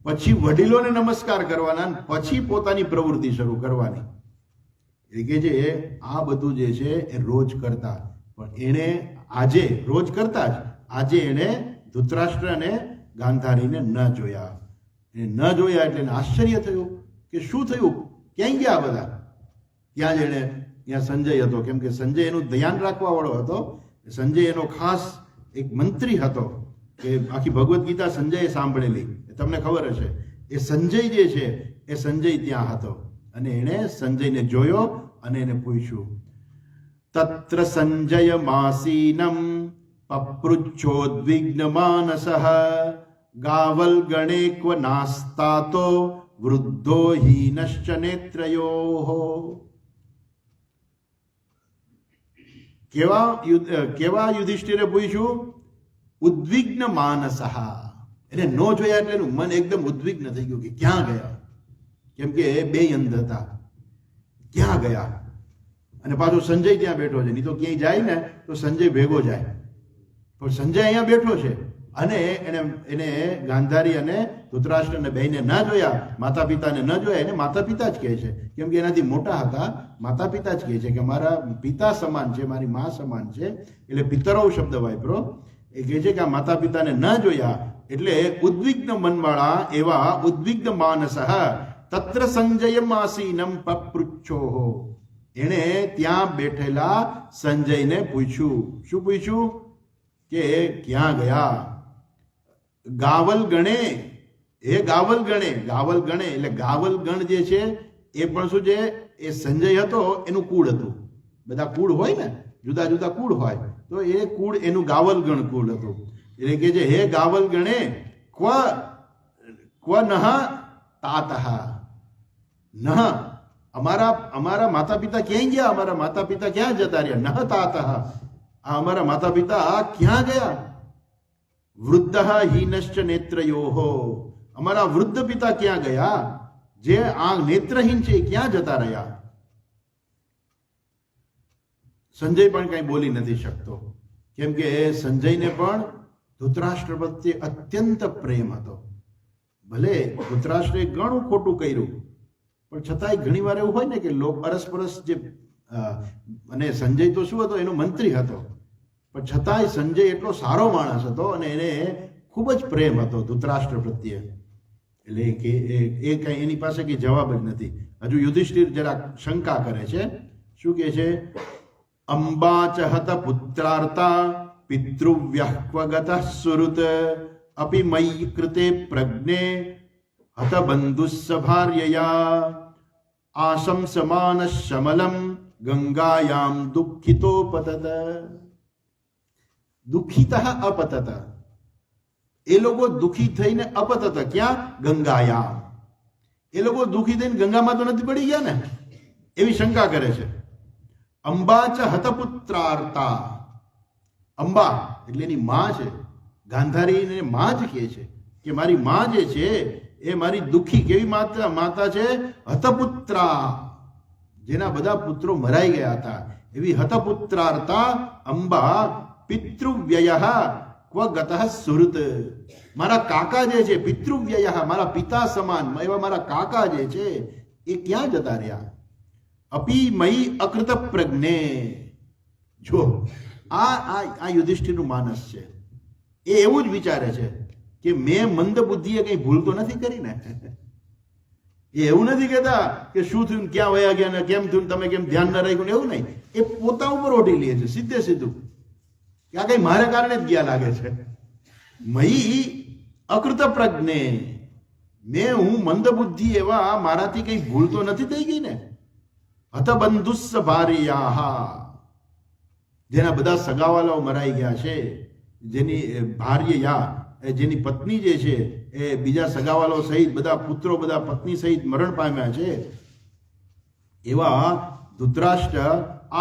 પછી વડીલોને નમસ્કાર કરવાના, પછી પોતાની પ્રવૃત્તિ શરૂ કરવાની. એટલે કે જે આ બધું જે છે એ રોજ કરતા. પણ એણે આજે રોજ કરતા જ આજે એણે ધૃતરાષ્ટ્ર અને ગાંધારીને ન જોયા. એ ન જોયા એટલે એને આશ્ચર્ય થયું કે શું થયું, ક્યાંય ગયા બધા? ત્યાં જ એને ત્યાં સંજય હતો, કેમ કે સંજય એનું ધ્યાન રાખવા વાળો હતો. સંજય એનો ખાસ એક મંત્રી હતો કે આખી ભગવદ્ ગીતા સંજયે સાંભળેલી, તમને ખબર હશે. એ સંજય જે છે એ સંજય ત્યાં હતો, અને એણે સંજયને જોયો અને એને પૂછ્યું. તત્ર સંજય માસીનમ પપૃચ્છોદ્વિગ્ન માનસઃ ગાવલ ગણે ક્વ નાસ્તાતો વૃદ્ધો હીનશ્ચ નેત્રયોઃ. કેવા યુધિષ્ઠિરે પૂછ્યું? ઉદ્વિગ્ન માનસઃ, એને ન જોયા એટલે એનું મન એકદમ ઉદ્વિગ્ન થઈ ગયું કે ક્યાં ગયા, કેમ કે બે અંધ હતા, ક્યાં ગયા? અને પાછો સંજય ત્યાં બેઠો છે. નહીં તો ક્યાંય જાય ને તો સંજય ભેગો જાય, પણ સંજય અહીંયા બેઠો છે. અને એને ગાંધારી અને ધૃતરાષ્ટ્રને બેને ન જોયા, માતા પિતાને ન જોયા. એને માતા પિતા જ કહે છે, કેમ કે એનાથી મોટા હતા. માતા પિતા જ કહે છે કે મારા પિતા સમાન છે, મારી મા સમાન છે. એટલે પિતરવ શબ્દ વાપરો. એ કહે છે કે આ માતા પિતાને ન જોયા એટલે ઉદ્વિગ્ન મનવાળા એવા ઉદ્વિગ્ન માનસઃ તત્ર સંજયમ આસીનમ પપૃચ્છોઃ. એણે ત્યાં બેઠેલા સંજયને પૂછ્યું. શું પૂછ્યું? કે ક્યાં ગયા? ગાવલ ગણે, એ ગાવલ ગણે, ગાવલ ગણે એટલે ગાવલ ગણ જે છે એ પણ શું છે? એ સંજય હતો એનું કુળ હતું. બધા કુળ હોય ને, જુદા જુદા કુળ હોય, તો એ કુળ એનું ગાવલ ગણ કુળ હતું. એટલે કે જે હે ગાવલ ગણે ક્વ નહ તાતઃ, નહ અમારા માતા પિતા ક્યાંય ગયા? અમારા માતા પિતા ક્યાં જતા રહ્યા? નહ તાતઃ, આ અમારા માતા પિતા ક્યાં ગયા? વૃદ્ધ હીનશ્ચ નેત્રયોઃ, અમારા વૃદ્ધ પિતા ક્યાં ગયા? જે આ નેત્રહીન છે ક્યાં જતા રહ્યા? સંજય પણ કઈ બોલી નથી શકતો, કેમ કે સંજયને પણ ધૃતરાષ્ટ્ર પ્રત્યે અત્યંત પ્રેમ હતો. ભલે ધૃતરાષ્ટ્રે ઘણું ખોટું કર્યું, પણ છતાંય ઘણી વાર એવું હોય ને કે લોક અરસપરસ જે, અને સંજય તો શું હતો? એનો મંત્રી હતો, પણ છતાંય સંજય એટલો સારો માણસ હતો અને એને ખૂબ જ પ્રેમ હતો ધૃતરાષ્ટ્ર પ્રત્યે. એટલે કે એ કઈ એની પાસે કઈ જવાબ જ નથી. હજુ યુધિષ્ઠિર જરાક શંકા કરે છે. શું કે છે? અંબાચ હત પુત્રાર્તા પિતૃવ્યઃ ક્વ ગતઃ સુહૃત અપી મયી કૃતે પ્રજ્ઞે હત બંધુસ્સ ભાર્યયા આશંસમાન શમલમ ગંગાયામ દુઃખિતો પતત. દુઃખિત અપતત, એ લોકો દુઃખી થઈને અપતત, ક્યાં? ગંગાયામ. એ લોકો દુઃખી થઈને ગંગામાં તો નથી પડી ગયા ને, એવી શંકા કરે છે. અંબા ચ હતપુત્રાર્તા, અંબા એટલે એની માં છે, ગાંધારીને માં જ કહે છે કે મારી માં જે છે એ મારી દુઃખી કેવી માતા છે? હતપુત્રા, જેના બધા પુત્રો મરાઈ ગયા હતા, એવી હતપુત્રાર્તા અંબા પિતૃવ્યય ક્વ ગતઃ સુહૃત. મારા કાકા જે છે, પિતૃવ્યય મારા પિતા સમાન એવા મારા કાકા જે છે એ ક્યાં જતા રહ્યા? અપી મયી અકૃત પ્રજ્ઞે. જો આ યુધિષ્ઠિરનું માનસ છે, એ એવું જ વિચારે છે કે મેં મંદ બુદ્ધિએ કઈ ભૂલ તો નથી કરી ને. એ એવું નથી કહેતા કે શું થયું, ક્યાં વયા ગયા ને કેમ થયું, તમે કેમ ધ્યાન ન રાખ્યું ને, એવું નહીં. એ પોતા ઉપર ઓઢી લે છે સીધે સીધું કે આ કઈ મારે કારણે જ ગયા લાગે છે. મયી અકૃત પ્રજ્ઞે, હું મંદ બુદ્ધિ એવા મારાથી કઈ ભૂલ તો નથી થઈ ગઈ ને. હતબંધુસ્સ ભાર્યાહા, જેના બધા સગાવાલાઓ મરાઈ ગયા છે, જેની ભાર્યા જેની પત્ની જે છે એ બીજા સગાવાલાઓ સહિત બધા પુત્રો બધા પત્ની સહિત મરણ પામ્યા છે, એવા ધૃતરાષ્ટ્ર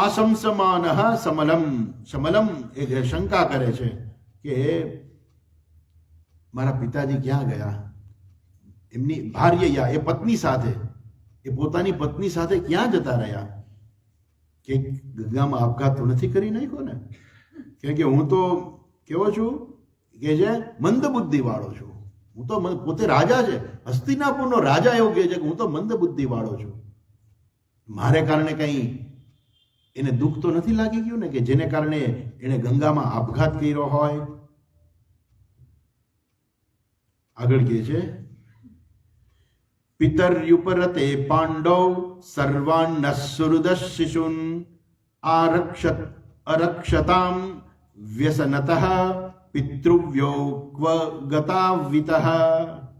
આશંસમાન સમલમ, સમલમ એ શંકા કરે છે કે મારા પિતાજી ક્યાં ગયા? એમની ભાર્યા એ પત્ની સાથે, એ પોતાની પત્ની સાથે ક્યાં જતા રહ્યા? કે ગંગામાં આપઘાત તો નથી કરી નાખ્યો ને? કેમ કે હું તો કેવો છું કે જે મંદ બુદ્ધિ વાળો છું. હું તો પોતે રાજા છે, હસ્તિનાપુરનો રાજા એવું કહે છે કે હું તો મંદ બુદ્ધિ વાળો છું. મારે કારણે કઈ એને દુઃખ તો નથી લાગી ગયું ને કે જેને કારણે એને ગંગામાં આપઘાત કર્યો હોય? આગળ કહે છે પિતર્યુપરતે પાંડવ સર્વાન્નસુહૃદઃ શિશુન અરક્ષતામ વ્યસનતઃ પિતૃવ્યો ક્વ ગતાવિતઃ.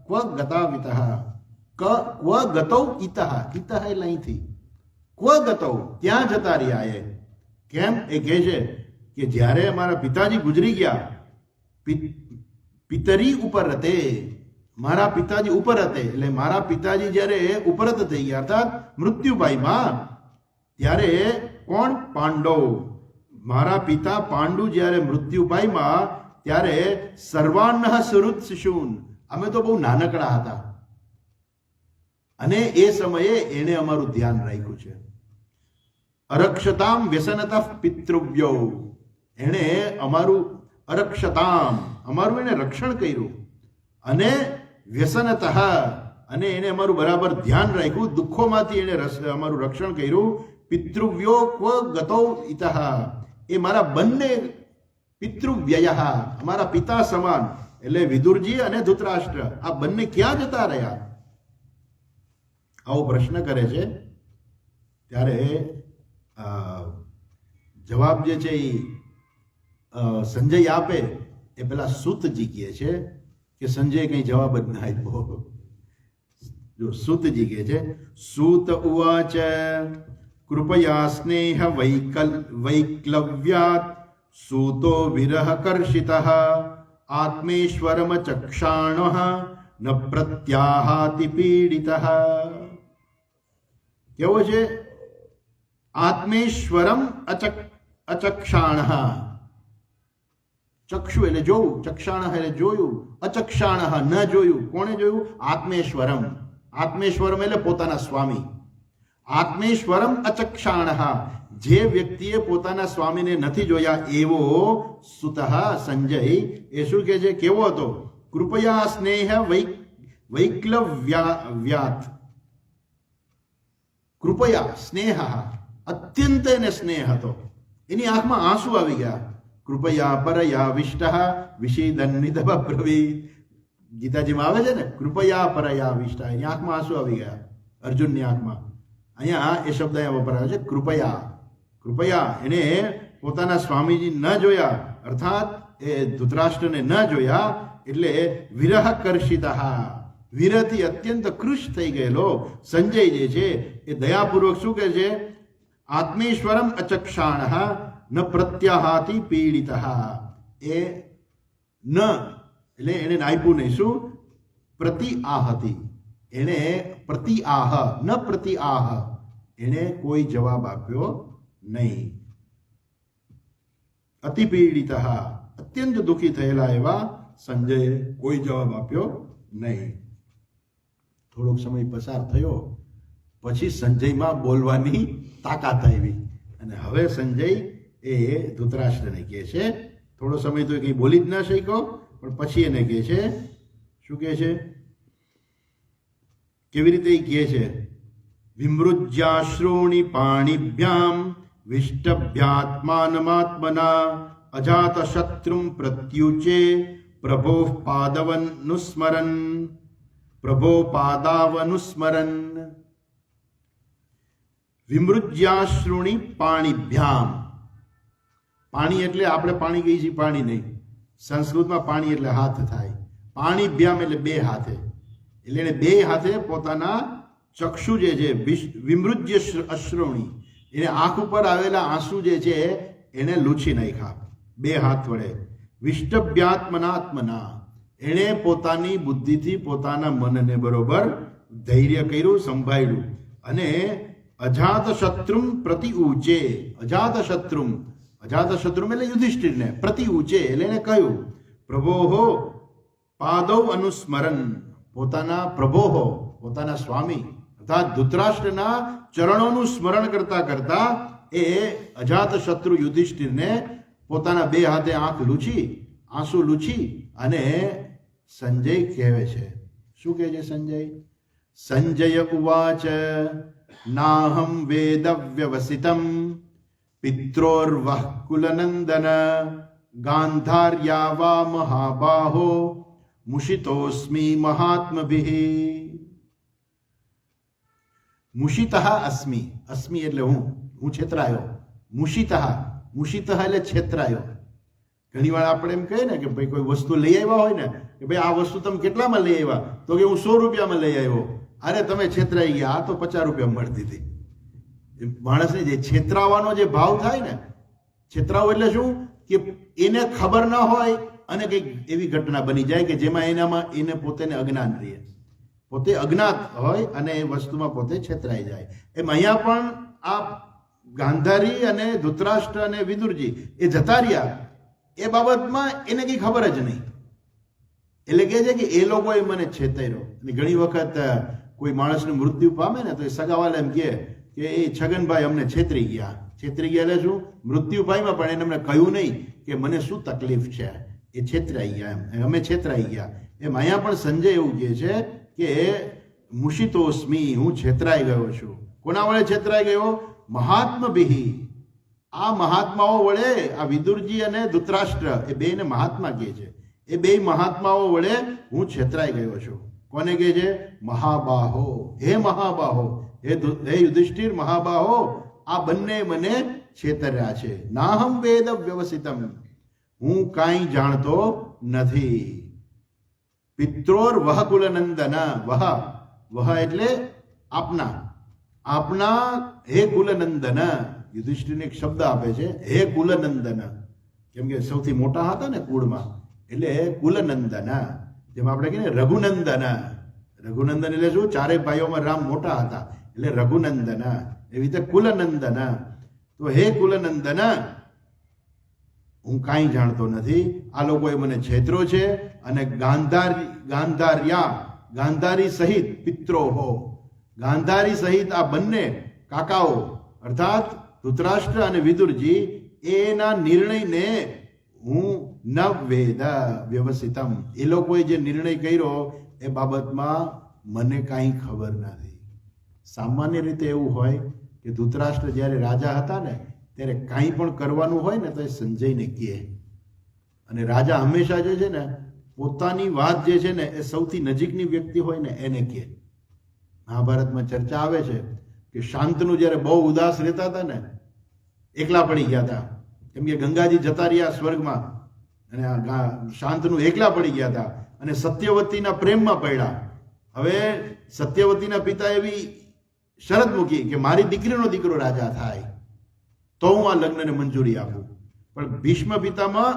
ક્વ ગતાવિતઃ, ક્વ ગતૌ ઇતઃ, ઇતઃ એટલે અહીંથી ક્વ ગતૌ, ક્યાં જતા રહ્યા? એ કેમ? એ કહે છે કે જ્યારે મારા પિતાજી ગુજરી ગયા, પિતરી ઉપર તે, મારા પિતાજી ઉપર હતા, એટલે મારા પિતાજી જ્યારે ઉપરત થઈ ગયા અર્થાત મૃત્યુ પામ્યા, ત્યારે કોણ? પાંડવ. મારા પિતા પાંડુ જ્યારે મૃત્યુ પામ્યા ત્યારે સર્વાન્ન સુહૃદ શિશુન, અમે તો બહુ નાનકડા હતા, અને એ સમયે એને અમારું ધ્યાન રાખ્યું છે. અરક્ષતામ વ્યસનતઃ પિતૃવ્યો, એને અમારું અરક્ષતામ, અમારું એને રક્ષણ કર્યું, અને વ્યસનતઃ, અને એને અમારું બરાબર ધ્યાન રાખ્યું, દુઃખોમાંથી એને અમારું રક્ષણ કર્યું. પિતૃવ્યો ક્વ ગતૌ ઇતઃ, એ મારા બંને પિતૃવ્યય, અમારા પિતા સમાન એટલે વિદુરજી અને ધૃતરાષ્ટ્ર, આ બંને ક્યાં જતા રહ્યા? આવો પ્રશ્ન કરે છે. ત્યારે જવાબ જે છે એ સંજય આપે એ પેલા સૂતજી કહે છે કે સંજય કઈ જવાબ જ ના આપ્યો. જો સૂતજી કહે છે, સૂત ઉવાચ કૃપયા સ્નેહ વૈક્લવ્યાત સૂતો વિરહ કર્ષિતઃ આત્મેશ્વરમ ચક્ષાણઃ ન પ્રત્યાહાતિ પીડિતઃ. કેવો છે? આત્મેશ્વરમ અચક્ષાણઃ, ચક્ષુ એટલે જોવું, ચક્ષાણ એટલે જોયું, અચક્ષાણ ન જોયું. કોણે જોયું? આત્મેશ્વરમ. આત્મેશ્વરમ એટલે પોતાના સ્વામી. આત્મેશ્વરમ અચક્ષાણ, જે વ્યક્તિએ પોતાના સ્વામીને નથી જોયા એવો સુતઃ સંજય એ શું કહે છે? કેવો હતો? કૃપયા સ્નેહ વૈક્લવ્યાત, કૃપયા સ્નેહ, અત્યંત એને સ્નેહ હતો, એની આંખમાં આંસુ આવી ગયા. કૃપયા પરયા વિષ્ટ વિષિદન્નિધબ્રવીત, ગીતાજીમાં આવે છે ને, કૃપયા પરયા વિષ્ટ, એની આંખમાં આંસુ આવી ગયા, અર્જુનની આંખમાં. અહીંયા એ શબ્દ અહીંયા વપરાયો છે, કૃપયા. કૃપયા, એને પોતાના સ્વામીજી ન જોયા, અર્થાત એ ધૃતરાષ્ટ્રને ન જોયા, એટલે વિરહ કર્ષિત, વીરથી અત્યંત કૃશ થઈ ગયેલો સંજય જે છે એ દયાપૂર્વક શું કહે છે? આત્મેશ્વરમ અચક્ષાણ ન પ્રત્યાહાથી પીડિત. એ ન એટલે એને આપ્યું નહીં. શું? પ્રતિઆહતી. એને પ્રતિઆહ ન પ્રતિઆહ, એને કોઈ જવાબ આપ્યો નહીં. અતિ પીડિત, અત્યંત દુઃખી થયેલા એવા સંજયે કોઈ જવાબ આપ્યો નહીં. થોડોક સમય પસાર થયો પછી સંજયમાં બોલવાની તાકાત આવી અને હવે સંજય એ ધૃતરાષ્ટ્રને કહે છે, થોડો સમય તો કંઈ બોલી જ ના શક્યો, પણ પછી એને કહે છે, શું કહે છે? કેવી રીતે એ કહે છે? વિમૃજ્યાશ્રૂણિ પાણીભ્યામ વિષ્ટભ્યાત્માનમાત્મના અજાત શત્રુમ પ્રત્યુચે પ્રભો પાદવનુસ્મરન. પ્રભો પાદાવનુસ્મરન. વિમૃજ્યાશ્રુણી પાણીભ્યામ. પાણી એટલે આપણે પાણી કહીએ છીએ, પાણી નહીં. સંસ્કૃતમાં પાણી એટલે હાથ થાય. પાણીભ્યામ એટલે બે હાથે. એટલે એને બે હાથે પોતાના ચક્ષુ જે છે વિમૃજ્ય અશ્રુણી, એને આંખ ઉપર આવેલા આંસુ જે છે એને લૂછી નાખ્યા બે હાથ વડે. વિષ્ટભ્યાત્મનાત્મના, એણે પોતાની બુદ્ધિથી પોતાના મનને બરોબર ધૈર્ય કર્યું, સંભાળ્યું. અને અજાત શત્રુમ પ્રતિ ઊંચે. અજાત શત્રુમ એટલે યુધિષ્ઠિરને પ્રતિ ઊંચે એટલે એને કહ્યું પ્રભોહો પાદૌ અનુસ્મરન. પોતાના પ્રભોહો, પોતાના સ્વામી અર્થાત ધૃતરાષ્ટ્રના ચરણોનું સ્મરણ કરતા કરતા એ અજાત શત્રુ યુધિષ્ઠિરને પોતાના બે હાથે આંખ લૂછી, આંસુ લૂછી અને સંજય કહેવે છે. શું કહે છે સંજય? સંજય ઉવાચ નાહમ વેદ વ્યવસિતમ પિત્રોર્વઃ કુલનંદન ગાંધાર્યા વા મહાબાહો મુષિતોસ્મિ મહાત્મભિઃ. મુષિતઃ અસ્મિ. અસ્મિ એટલે હું છેતરાયો. મુષિતઃ એટલે છેતરાયો. ઘણી વાર આપણે એમ કહીએ ને કે ભાઈ કોઈ વસ્તુ લઈ આવ્યા હોય ને કે ભાઈ આ વસ્તુ તમે કેટલામાં લઈ આવ્યા? તો કે હું 100 રૂપિયામાં લઈ આવ્યો. અરે તમે છેતરાઈ ગયા, આ તો 50 રૂપિયામાં મળતી હતી. માણસને જે છેતરાવાનો જે ભાવ થાય ને, છેતરાવો એટલે શું કે એને ખબર ના હોય અને કંઈક એવી ઘટના બની જાય કે જેમાં એને પોતે અજ્ઞાન રહે, પોતે અજ્ઞાત હોય અને એ વસ્તુમાં પોતે છેતરાઈ જાય. એમ અહીંયા પણ આ ગાંધારી અને ધૃતરાષ્ટ્ર અને વિદુરજી એ જતા રહ્યા એ બાબતમાં એને કંઈ ખબર જ નહીં. એટલે કહે છે કે એ લોકોએ મને છેતર્યો. અને ઘણી વખત કોઈ માણસનું મૃત્યુ પામે ને તો એ સગાવાલા એમ કહે કે એ છગનભાઈ અમને છેતરી ગયા. છેતરી ગયા એટલે શું? મૃત્યુ પામ્યા પણ એને અમને કહ્યું નહીં કે મને શું તકલીફ છે, એ છેતરાઈ ગયા, એમ અમે છેતરાઈ ગયા. એમ અહીંયા પણ સંજય એવું કહે છે કે મુષિતોસ્મિ, હું છેતરાઈ ગયો છું. કોના વડે છેતરાઈ ગયો? મહાત્મભિઃ. આ મહાત્માઓ વડે, આ વિદુરજી અને ધૃતરાષ્ટ્ર એ બેને મહાત્મા કહે છે, એ બે મહાત્માઓ વડે હું છેતરાઈ ગયો છું. કોને કહે છે? મહાબાહો. હે મહાબાહો, હે યુધિષ્ઠિર મહાબાહો, આ બંને મને છેતર્યા છે. નાહમ વેદ વ્યવસિતમ, હું કાંઈ જાણતો નથી. પિત્રોર વહ કુલનંદન. વહ એટલે આપના. આપના હે કુલનંદન. યુધિષ્ઠિરને એક શબ્દ આપે છે, હે કુલનંદન. કેમ કે સૌથી મોટા હતા ને કુળમાં, એટલે કુલનંદન. જેમ આપણે કહીએ ને રઘુનંદન. રઘુનંદન એટલે શું? ચારે ભાઈઓમાં રામ મોટા હતા એટલે રઘુનંદન. એવી રીતે કુલનંદન. તો હે કુલનંદન, હું કાંઈ જાણતો નથી. આ લોકોએ મને છેતરો છે. અને ગાંધારી સહિત પિત્રોહો, ગાંધારી સહિત આ બંને કાકાઓ અર્થાત ધૃતરાષ્ટ્ર અને વિદુરજી એના નિર્ણયને હું ન વેદ વ્યવસિતમ, એ લોકોએ જે નિર્ણય કર્યો એ બાબતમાં મને કાંઈ ખબર નથી. સામાન્ય રીતે એવું હોય કે ધૃતરાષ્ટ્ર જ્યારે રાજા હતા ને ત્યારે કાંઈ પણ કરવાનું હોય ને તો એ સંજયને કહે. અને રાજા હંમેશા જે છે ને પોતાની વાત જે છે ને એ સૌથી નજીકની વ્યક્તિ હોય ને એને કહે. મહાભારતમાં ચર્ચા આવે છે કે શાંતનુ જ્યારે બહુ ઉદાસ રહેતા હતા ને, એકલા પડી ગયા હતા, કેમ કે ગંગાજી જતા રહ્યા સ્વર્ગમાં અને શાંતનુ એકલા પડી ગયા હતા અને સત્યવતીના પ્રેમમાં પડ્યા. હવે સત્યવતીના પિતા એવી શરત મૂકી કે મારી દીકરીનો દીકરો રાજા થાય તો હું આ લગ્નને મંજૂરી આપું. પણ ભીષ્મ પિતામાં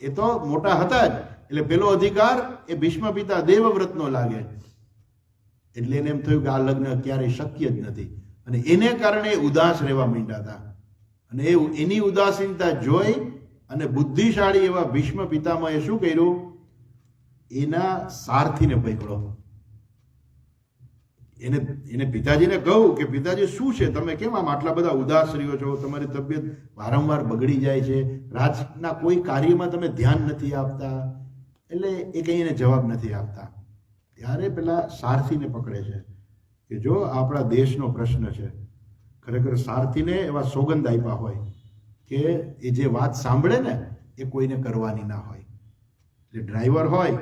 એ તો મોટા હતા જ, એટલે પેલો અધિકાર એ ભીષ્મ પિતા દેવવ્રતનો લાગે. એટલે એને એમ થયું કે આ લગ્ન ક્યારેય શક્ય જ નથી, અને એને કારણે ઉદાસ રહેવા માંડ્યા હતા. અને એની ઉદાસીનતા જોઈ અને બુદ્ધિશાળી એવા ભીષ્મ પિતામહે શું કર્યું, એના સારથીને પકડ્યો. એને પિતાજીને કહું કે પિતાજી શું છે, તમે કેમ આમ આટલા બધા ઉદાસ રહ્યો છો, તમારી તબિયત વારંવાર બગડી જાય છે, રાજના કોઈ કાર્યમાં તમે ધ્યાન નથી આપતા. એટલે એ કંઈ એને જવાબ નથી આપતા. ત્યારે પેલા સારથીને પકડે છે કે જો આપણા દેશનો પ્રશ્ન છે. ખરેખર સારથીને એવા સોગંદ આપ્યા હોય કે એ જે વાત સાંભળે ને એ કોઈને કરવાની ના હોય. એટલે ડ્રાઈવર હોય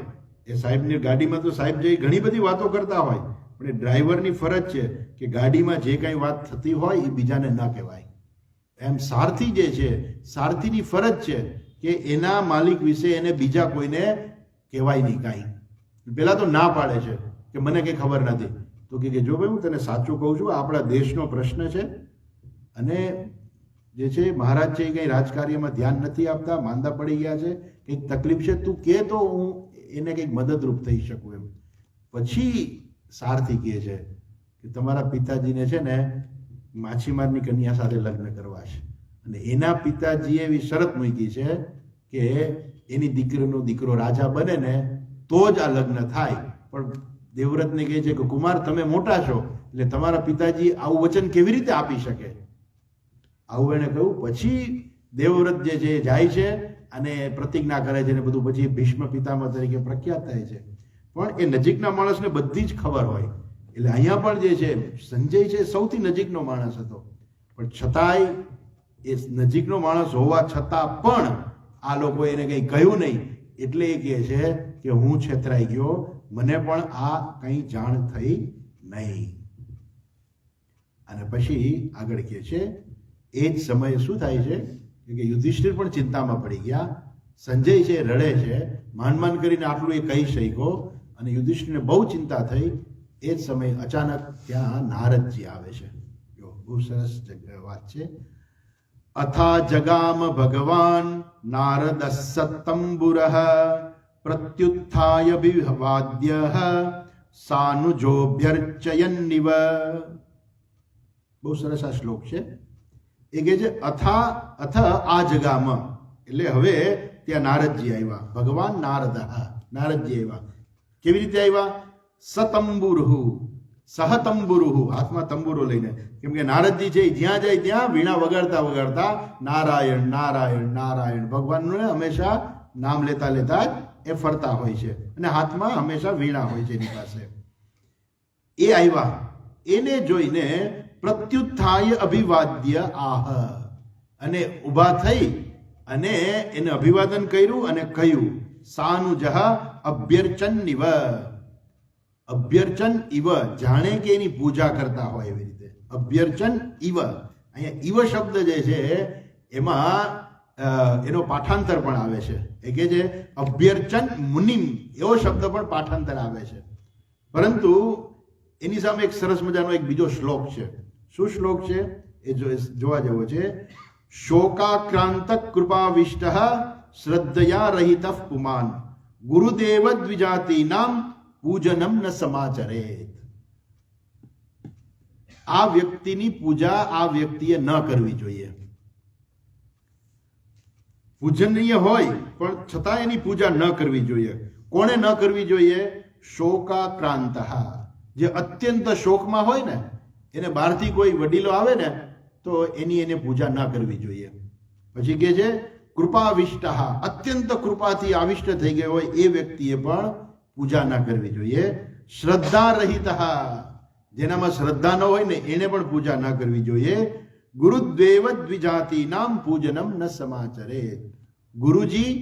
એ સાહેબની ગાડીમાં તો સાહેબ જે ઘણી બધી વાતો કરતા હોય, પણ એ ડ્રાઈવરની ફરજ છે કે ગાડીમાં જે કાંઈ વાત થતી હોય એ બીજાને ના કહેવાય. એમ સારથી જે છે, સારથીની ફરજ છે કે એના માલિક વિશે એને બીજા કોઈને કહેવાય નહીં કાંઈ. પેલા તો ના પાડે છે કે મને કંઈ ખબર નથી. તો કે જો ભાઈ હું તને સાચું કહું છું, આપણા દેશનો પ્રશ્ન છે, અને જે છે મહારાજ છે એ કંઈ રાજકાર્યમાં ધ્યાન નથી આપતા, માંદા પડી ગયા છે, કંઈક તકલીફ છે, તું કે તો હું એને કંઈક મદદરૂપ થઈ શકું એમ. પછી સારથી કહે છે કે તમારા પિતાજીને છે ને માછીમારની કન્યા સાથે લગ્ન કરવા છે, અને એના પિતાજીએ એવી શરત મૂકી છે કે એની દીકરીનો દીકરો રાજા બને ને તો જ આ લગ્ન થાય. પણ દેવવ્રતને કહે છે કે કુમાર તમે મોટા છો, એટલે તમારા પિતાજી આવું વચન કેવી રીતે આપી શકે? આવું એને કહ્યું. પછી દેવવ્રત જે છે જાય છે અને પ્રતિજ્ઞા કરે છે ને બધું. પછી ભીષ્મ પિતામહ તરીકે પ્રખ્યાત થાય છે. પણ એ નજીકના માણસને બધી જ ખબર હોય. એટલે અહીંયા પણ જે છે સંજય છે સૌથી નજીકનો માણસ હતો, પણ છતાંય એ નજીકનો માણસ હોવા છતાં પણ આ લોકો એને કંઈ કહ્યું નહીં. એટલે એ કહે છે કે હું છેતરાઈ ગયો, મને પણ આ કંઈ જાણ થઈ નહીં. અને પછી આગળ કહે છે એ જ સમયે શું થાય છે કે યુધિષ્ઠિર પણ ચિંતામાં પડી ગયા. સંજય છે રડે છે, માંડ કરીને આટલું એ કહી શક્યો, અને યુધિષ્ઠિરને બહુ ચિંતા થઈ. એ જ સમયે અચાનક ત્યાં નારદજી આવે છે. જો બહુ સરસ વાત છે. અથા જગામ ભગવાન નારદ સત્તંબુરઃ પ્રત્યુત્થાય વિવાદ્ય સાનુજોભ્યર્ચયન્નિવ. બહુ સરસ આ શ્લોક છે. એ કહે છે અથ આ જગામ, એટલે હવે ત્યાં નારદજી આવ્યા. ભગવાન નારદજી આવ્યા. કેવી રીતે આવ્યા? સતંબુરહુ, સહતંબુરહુ, હાથમાં તંબુરો લઈને. કેમ કે નારદજી છે જ્યાં જાય ત્યાં વીણા વગાડતા વગાડતા નારાયણ નારાયણ નારાયણ ભગવાનનું હંમેશા નામ લેતા લેતા જ એ ફરતા હોય છે, અને હાથમાં હંમેશા વીણા હોય છે એની પાસે. એ આવ્યા. એને જોઈને પ્રત્યુત્થાય અભિવાદ્ય આહ, અને ઊભા થઈ અને એને અભિવાદન કર્યું અને કહ્યું સાનુજઃ અભ્યર્ચન્નિવ. અભ્યર્ચન ઇવ, જાણે કે એની પૂજા કરતા હોય એવી રીતે. અભ્યર્ચન ઇવ. અહીંયા ઇવ શબ્દ જે છે એમાં એનો પાઠાંતર પણ આવે છે. એ કે છે અભ્યર્ચન મુનિમ, એવો શબ્દ પણ પાઠાંતર આવે છે. પરંતુ એની સામે એક સરસ મજાનો એક બીજો શ્લોક છે. શું શ્લોક છે એ જોવા જેવો છે. શોકાક્રાંત કૃપાવિષ્ટ શ્રદ્ધયા રહિત પુમાન ગુરુદેવ દ્વિજાતીનામ પૂજનમ ન સમાચરેત. આ વ્યક્તિની પૂજા આ વ્યક્તિએ ન કરવી જોઈએ. પૂજનીય હોય પણ છતાં એની પૂજા ન કરવી જોઈએ. કોણે ન કરવી જોઈએ? શોકાક્રાંત, જે અત્યંત શોકમાં હોય ને, એને બહારથી કોઈ વડીલો આવે ને તો એને પૂજા ન કરવી જોઈએ. પછી કે છે કૃપાવિષ્ટ, અત્યંત કૃપાથી આવિષ્ટ થઈ ગયો હોય એ વ્યક્તિએ પણ પૂજા ન કરવી જોઈએ. શ્રદ્ધા રહિત, જેનામાં શ્રદ્ધા ન હોય ને એને પણ પૂજા ન કરવી જોઈએ. ગુરુદેવ દ્વિજાતિ નામ પૂજનમ ન સમાચરે. ગુરુજી,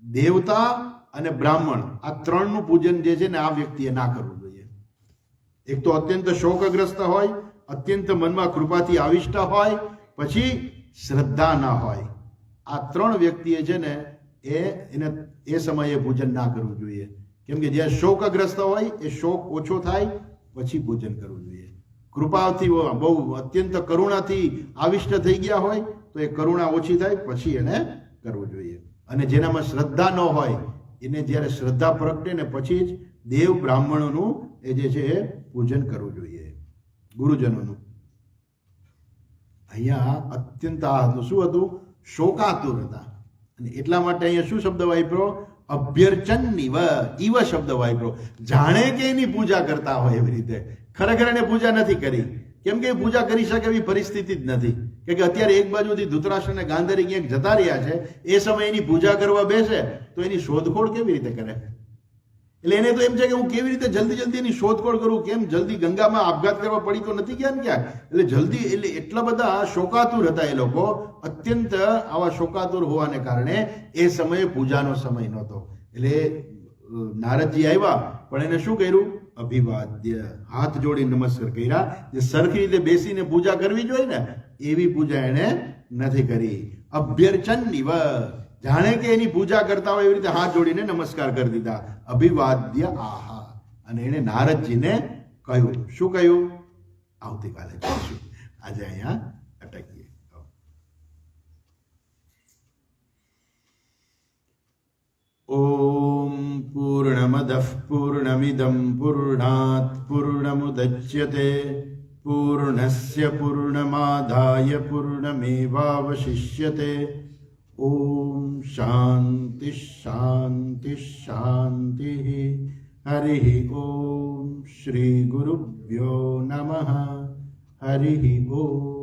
દેવતા અને બ્રાહ્મણ, આ ત્રણનું પૂજન જે છે ને આ વ્યક્તિએ ના કરવું જોઈએ. એક તો અત્યંત શોકગ્રસ્ત હોય, અત્યંત મનમાં કૃપાથી આવિષ્ટ હોય, પછી શ્રદ્ધા ના હોય. આ ત્રણ વ્યક્તિએ છે ને એને એ સમયે પૂજન ના કરવું જોઈએ. કેમ કે જે શોકગ્રસ્ત હોય એ શોક ઓછો થાય પછી પૂજન કરવું જોઈએ. કૃપાથી બહુ અત્યંત કરુણાથી આવિષ્ટ થઈ ગયા હોય તો એ કરુણા ઓછી થાય પછી એને કરવું જોઈએ. અને જેનામાં શ્રદ્ધા ન હોય એને જ્યારે શ્રદ્ધા પ્રગટે ને પછી જ દેવ બ્રાહ્મણોનું એ જે છે એ પૂજન કરવું જોઈએ, ગુરુજનોનું. અહીંયા અત્યંત આ હતું, શું હતું? શોકાતુર હતા. અને એટલા માટે અહીંયા શું શબ્દ વાપર્યો? અભ્યર્ચન ઈવ શબ્દ વાપર્યો. જાણે કે એની પૂજા કરતા હોય એવી રીતે. ખરેખર એને પૂજા નથી કરી, કેમ કે પૂજા કરી શકે એવી પરિસ્થિતિ જ નથી. કે અત્યારે એક બાજુથી ધૃતરાષ્ટ્ર અને ગાંધારી ક્યાંક જતા રહ્યા છે, એ સમયે એની પૂજા કરવા બેસે તો એની શોધખોળ કેવી રીતે કરે? એટલે એને તો એમ છે કે હું કેવી રીતે જલ્દી એની શોધખોળ કરું, કેમ જલ્દી ગંગામાં આપઘાત કરવા પડી તો નથી ગયા ને ક્યાંક. એટલે જલ્દી, એટલે એટલા બધા શોકાતુર હતા એ લોકો. અત્યંત આવા શોકાતુર હોવાને કારણે એ સમયે પૂજાનો સમય નહોતો. એટલે નારદજી આવ્યા પણ એને શું કર્યું? અભિવાદ્ય, હાથ જોડી નમસ્કાર કર્યા. જે સરખી રીતે બેસીને પૂજા કરવી જોઈએ ને એવી પૂજા એને નથી કરી. અભ્યર્ચન ઇવ, જાણે કે એની પૂજા કરતા હોય એવી રીતે હાથ જોડીને નમસ્કાર કરી દીધા. અભિવાદ્ય આહા. અને એને નારદજીને કહ્યું. શું કહ્યું? આવતીકાલે જોઈશું. આજે અહીંયા અટકીએ. ઓમ પૂર્ણમદઃ પૂર્ણમિદં પૂર્ણાત પૂર્ણમુદચ્યતે પૂર્ણસ્ય પૂર્ણમાદાય પૂર્ણમેવાવશિષ્યતે. ઓમ શાંતિ શાંતિ શાંતિ. હરિ ઓમ શ્રી ગુરુભ્યો નમઃ. હરિ ઓમ.